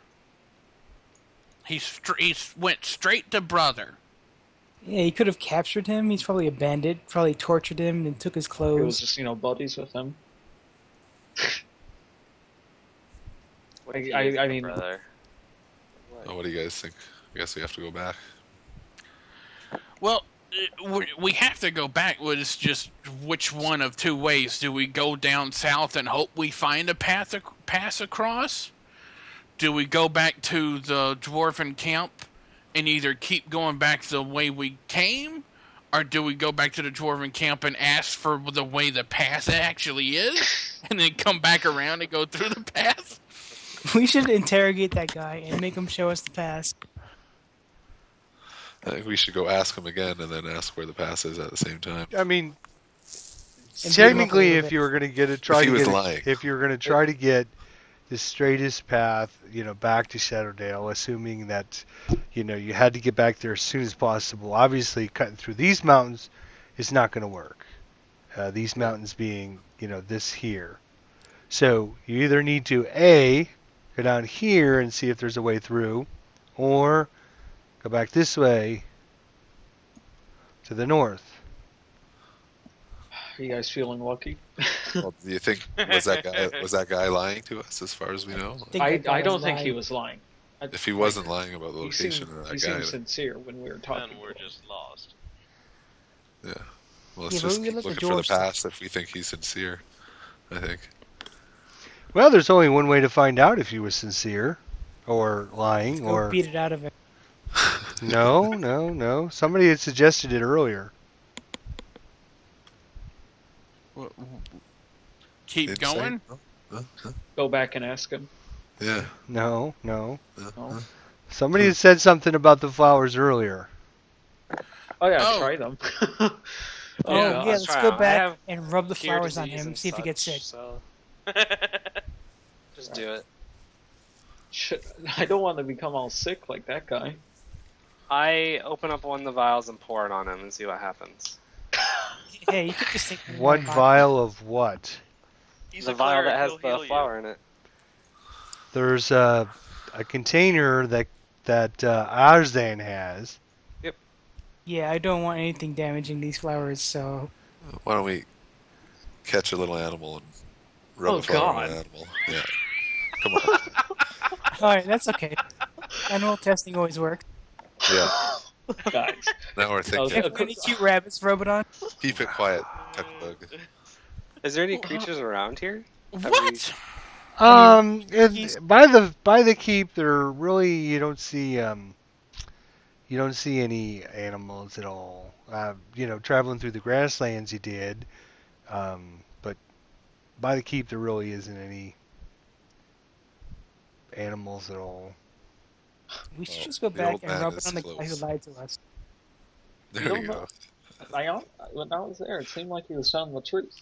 E: He went straight to brother.
G: Yeah, he could have captured him. He's probably a bandit. Probably tortured him and took his
B: It was
G: clothes.
B: just, buddies with him.
D: what if
B: I
D: he is my
B: mean-
D: brother?
F: Oh, what do you guys think? I guess we have to go back.
E: Well, we have to go back. It's just which one of two ways? Do we go down south and hope we find a pass across? Do we go back to the dwarven camp and either keep going back the way we came, or do we go back to the dwarven camp and ask for the way the path actually is, and then come back around and go through the path?
G: We should interrogate that guy and make him show us the past.
F: I think we should go ask him again and then ask where the pass is at the same time.
A: I mean,
G: And beat him up a
A: technically,
G: little
A: if
G: bit.
A: you were going to get it,
F: If he was lying.
A: if you were going to try to get the straightest path, back to Shadowdale, assuming that, you had to get back there as soon as possible. Obviously, cutting through these mountains is not going to work. These mountains being, this here. So you either need to A, go down here and see if there's a way through, or go back this way to the north.
B: Are you guys feeling lucky?
F: Well, do you think was that guy lying to us as far as we know?
G: think
B: I
G: that guy
B: don't think
G: lied.
B: he was lying.
F: If he wasn't lying about the
B: He
F: location
B: seemed,
F: of
B: he
F: that guy,
B: seemed sincere when we were talking.
C: Then we're just lost.
F: yeah. Well, let's
G: Yeah, but
F: just
G: we
F: keep
G: let the
F: looking for the
G: dwarves-
F: past if we think he's sincere. I think.
A: Well, there's only one way to find out if he was sincere or lying
G: Go
A: or
G: beat it out of him.
A: no. Somebody had suggested it earlier.
E: Keep
F: Didn't
E: going.
F: say?
B: Go back and ask him.
F: Yeah.
A: No.
B: No.
A: Somebody had said something about the flowers earlier.
B: Oh yeah,
E: Oh.
B: try them.
G: Oh,
D: Yeah,
G: yeah,
D: I'll
G: let's
D: try
G: go
D: 'em. I
G: back
D: have
G: and rub the
D: Cure
G: flowers on
D: disease
G: him,
D: and
G: see if he gets
D: such,
G: sick.
D: So just do it.
B: Shit, I don't want to become all sick like that guy.
D: I open up one of the vials and pour it on him and see what happens.
G: Hey, you could just take
A: One
G: bottle.
A: vial of what?
C: He's
D: the
C: a
D: vial
C: cleric,
D: that has
C: he'll
D: the
C: heal you.
D: flower in it.
A: There's a container that Arzan has.
G: Yeah, I don't want anything damaging these flowers, so
F: Why don't we catch a little animal and rub
B: Oh,
F: a flower on
B: God.
F: an animal? Yeah. Come on.
G: Alright, that's okay. Manual testing always works.
F: Yeah.
B: Guys.
F: Now we're thinking.
G: If any cute rabbits, Robodon.
F: Keep it quiet, Tuck Bug.
D: Is there any creatures around here?
E: What?
A: By the keep, there really you don't see any animals at all. Traveling through the grasslands you did, but by the keep there really isn't any animals at all.
G: We should just go
F: the
G: back
F: old
G: and
F: man
G: rub
F: is
G: it on the guy who
F: close.
G: lied to us.
F: There
B: You
F: we
B: don't
F: go.
B: When I was there, it seemed like he was telling the truth.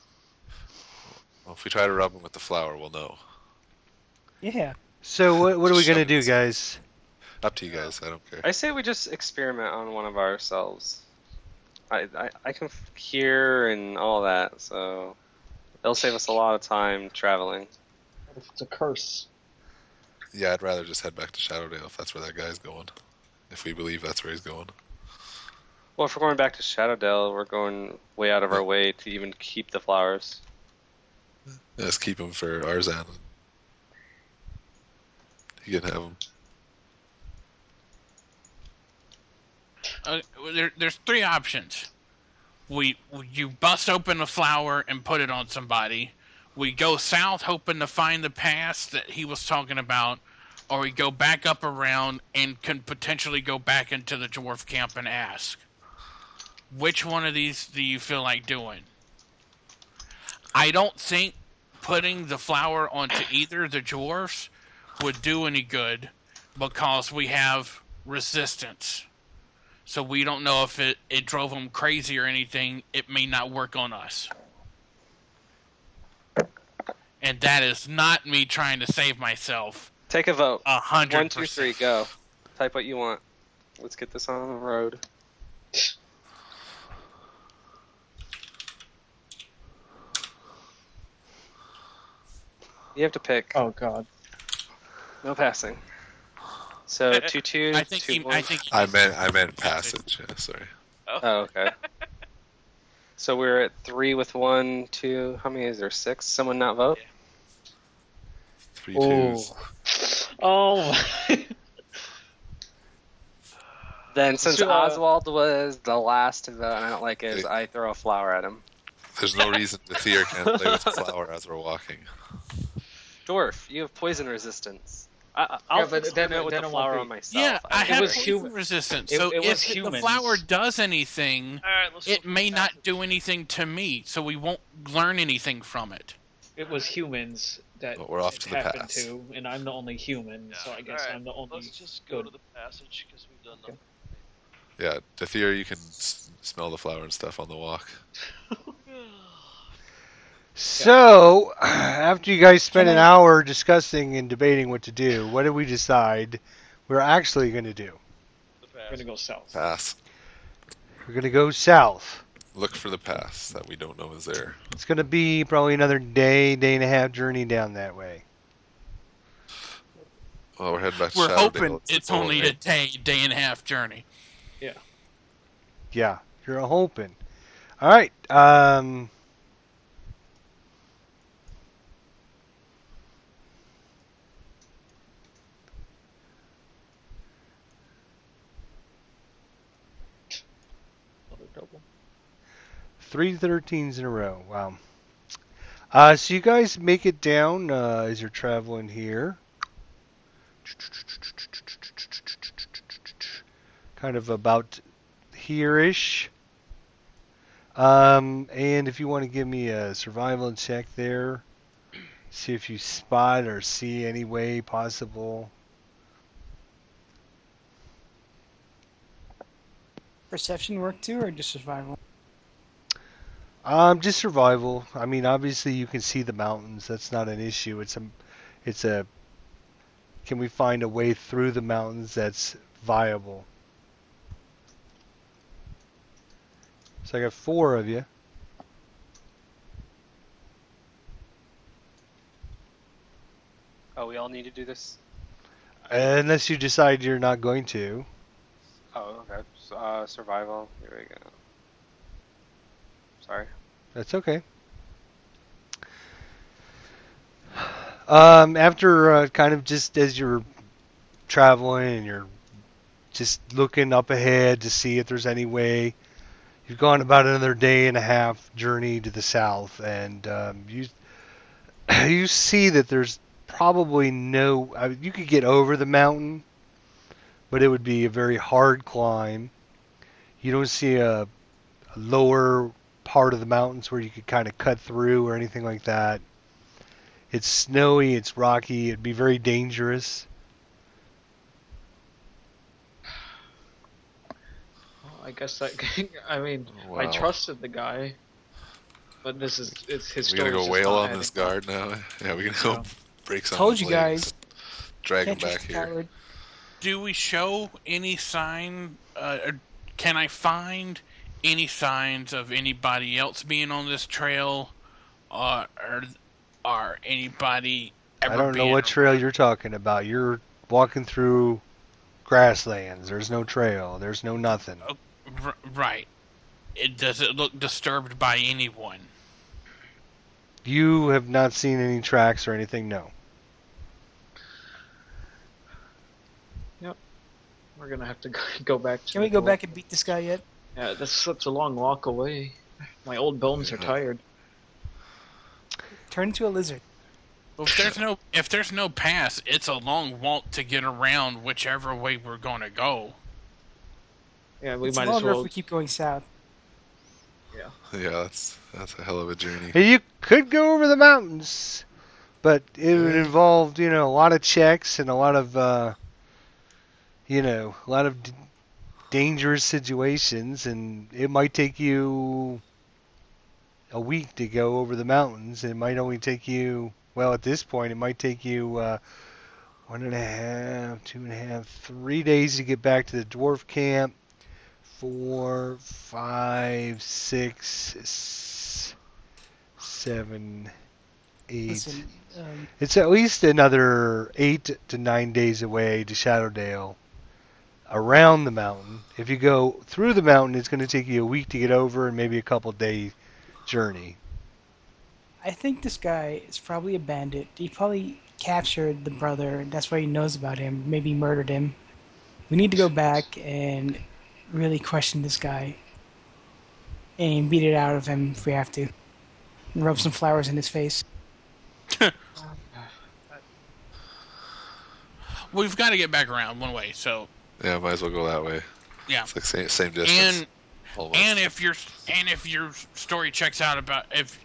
F: Well, if we try to rub him with the flower, we'll know.
G: Yeah.
A: So what are we
F: Shove
A: gonna
F: it
A: do,
F: inside.
A: guys?
F: Up to you guys. I don't care.
D: I say we just experiment on one of ourselves. I can hear and all that, so it'll save us a lot of time traveling.
B: What if it's a curse?
F: Yeah, I'd rather just head back to Shadowdale if that's where that guy's going. If we believe that's where he's going.
D: Well, if we're going back to Shadowdale, we're going way out of our way to even keep the flowers.
F: Let's keep him for Arzan. You can have him.
E: There's three options. You bust open a flower and put it on somebody. We go south hoping to find the pass that he was talking about, or we go back up around and can potentially go back into the dwarf camp and ask. Which one of these do you feel like doing? I don't think putting the flower onto either of the dwarfs would do any good because we have resistance. So we don't know if it drove them crazy or anything. It may not work on us. And that is not me trying to save myself.
D: Take a vote.
E: 100%.
D: 1, 2, 3, go. Type what you want. Let's get this on the road. You have to pick.
B: Oh God.
D: No passing. So 2, 2,
E: I think
D: 2,
E: he,
D: 1.
E: I think
F: I meant passage. Yeah, sorry.
D: Oh, okay. So we're at 3 with 1, 2. How many is there? 6? Someone not vote?
F: 3 twos.
B: Oh.
D: Then since
B: So,
D: Oswald was the last to vote and I don't like his, I throw a flower at him.
F: There's no reason the Thier can't play with the flower as we're walking.
D: Dwarf, you have poison resistance.
B: Yeah,
D: I'll
B: but
D: experiment with
B: then
D: the
B: it won't
D: flower
B: be-
D: on myself.
E: yeah, I have
B: was
E: poison
B: human-
E: resistance.
B: it-
E: So
B: it was
E: if the
B: humans.
E: flower does anything,
C: Alright, let's
E: it
C: look
E: may
C: for
E: not
C: passage.
E: do anything to me. So we won't learn anything from it.
B: It was humans that
F: But we're off
B: it
F: to the
B: happened
F: pass.
B: to, and I'm the only human,
C: Yeah.
B: so I guess
C: Alright,
B: I'm the only.
C: let's just go
B: good.
C: to the passage because we've done
B: Okay.
C: nothing.
F: Yeah, the Thier, you can smell the flower and stuff on the walk.
A: So, after you guys spent
G: Can
A: an
G: I-
A: hour discussing and debating what to do, what did we decide we're actually going to do?
C: The
B: We're
C: passage.
B: gonna go south.
F: Pass.
A: We're going to go south.
F: Look for the pass that we don't know is there.
A: It's going to be probably another day and a half journey down that way.
F: Well, we're heading back to
E: We're
F: Shadowdale.
E: hoping
F: the
E: it's
F: goal,
E: only a
F: right?
E: day and a half journey.
A: Yeah, you're hoping. All right.
B: Another double.
A: 3 13s in a row. Wow. So you guys make it down as you're traveling here. Kind of about here-ish. And if you want to give me a survival check there, see if you spot or see any way possible.
G: Perception work too, or just survival?
A: Just survival. I mean, obviously you can see the mountains. That's not an issue. It's a. Can we find a way through the mountains that's viable? So I got 4 of you.
D: Oh, we all need to do this?
A: Unless you decide you're not going to.
D: Oh, okay. Survival. Here we go. Sorry.
A: That's okay. After kind of just as you're traveling and you're just looking up ahead to see if there's any way, you've gone about another day and a half journey to the south, and you you see that there's probably no. You could get over the mountain, but it would be a very hard climb. You don't see a lower part of the mountains where you could kind of cut through or anything like that. It's snowy, it's rocky, it'd be very dangerous.
B: Well, I guess that. I mean, I
F: Wow.
B: trusted the guy, but it's his
F: We gonna
B: story's
F: go
B: just
F: wail
B: not
F: on
B: adding
F: this
B: up.
F: guard now? Yeah, we gonna go
B: Yeah.
F: break some.
G: Told you guys.
F: Drag him
G: Can't trust
F: back
G: the
F: here.
G: coward.
E: Do we show any sign? Can I find any signs of anybody else being on this trail, or anybody ever
A: I don't know
E: being
A: what trail
E: around?
A: you're talking about. You're walking through grasslands. There's no trail. There's no nothing.
E: Right. Does it look disturbed by anyone?
A: You have not seen any tracks or anything, no.
B: We're gonna have to go back to.
G: Can we
B: the
G: go
B: door.
G: back and beat this guy yet?
B: Yeah, that's such a long walk away. My old bones are
F: Yeah.
B: tired.
G: Turn into a lizard.
E: Well, if there's no pass, it's a long walk to get around whichever way we're gonna go.
B: Yeah, we
G: It's
B: might as
G: longer
B: well.
G: if we keep going south.
F: Yeah, that's a hell of a journey.
A: And you could go over the mountains, but it would involve, a lot of checks and a lot of, dangerous situations, and it might take you a week to go over the mountains. It might only take you, well, at this point, it might take you 1.5, 2.5, 3 days to get back to the dwarf camp. 4, 5, 6, 7, 8.
G: Listen,
A: It's at least another 8 to 9 days away to Shadowdale around the mountain. If you go through the mountain, it's going to take you a week to get over and maybe a couple day journey.
G: I think this guy is probably a bandit. He probably captured the brother. That's why he knows about him. Maybe murdered him. We need to go back and really question this guy and beat it out of him if we have to. And rub some flowers in his face.
E: We've got to get back around one way, so
F: Yeah, might as well go that way.
E: yeah.
F: It's like same distance.
E: And
F: almost.
E: and if your story checks out about if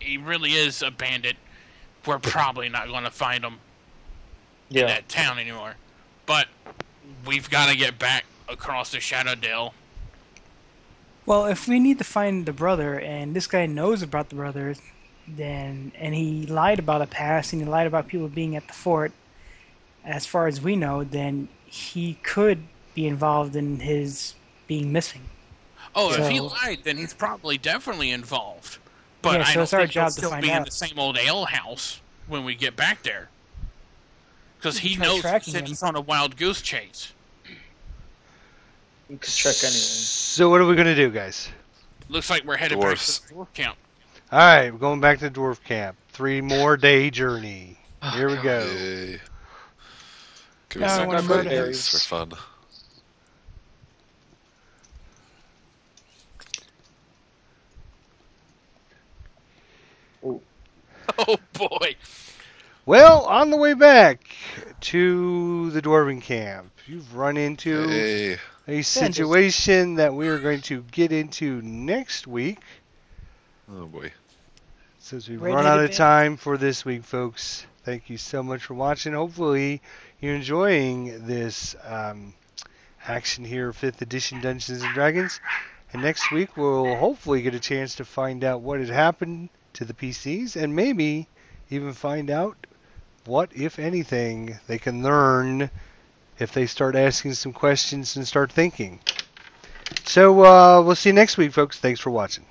E: he really is a bandit, we're probably not going to find him in that town anymore. But we've got to get back across the Shadowdale.
G: Well, if we need to find the brother, and this guy knows about the brother, and he lied about a past, and he lied about people being at the fort, as far as we know, then he could be involved in his being missing.
E: Oh, if he
G: So-
E: lied, then he's probably definitely involved. But
G: Yeah, so
E: I don't
G: it's our
E: think he'll
G: job to
E: still
G: find
E: be in
G: out.
E: the same old ale house when we get back there. Because
G: We
E: he
G: can try
E: knows
G: tracking
E: that
G: him.
E: he's on a wild goose chase.
B: You can check anyway.
A: So what are we going to do, guys?
E: Looks like we're headed
F: Dwarfs.
E: back to the dwarf camp.
A: All right, we're going back to the dwarf camp. 3 more day journey. Here we go.
F: Yay. Give
G: No,
F: me
G: I
F: some
G: wanna
F: good
G: murder
F: things for fun.
E: Oh boy.
A: Well, on the way back to the dwarven camp, you've run into
F: Hey.
A: a situation that we are going to get into next week.
F: Oh boy.
A: Since we've
G: Red-headed
A: run out of
G: bandit.
A: time for this week, folks. Thank you so much for watching. Hopefully, you're enjoying this action here, 5th edition Dungeons and Dragons. And next week, we'll hopefully get a chance to find out what had happened to the PCs, and maybe even find out what, if anything, they can learn if they start asking some questions and start thinking. So, we'll see you next week, folks. Thanks for watching.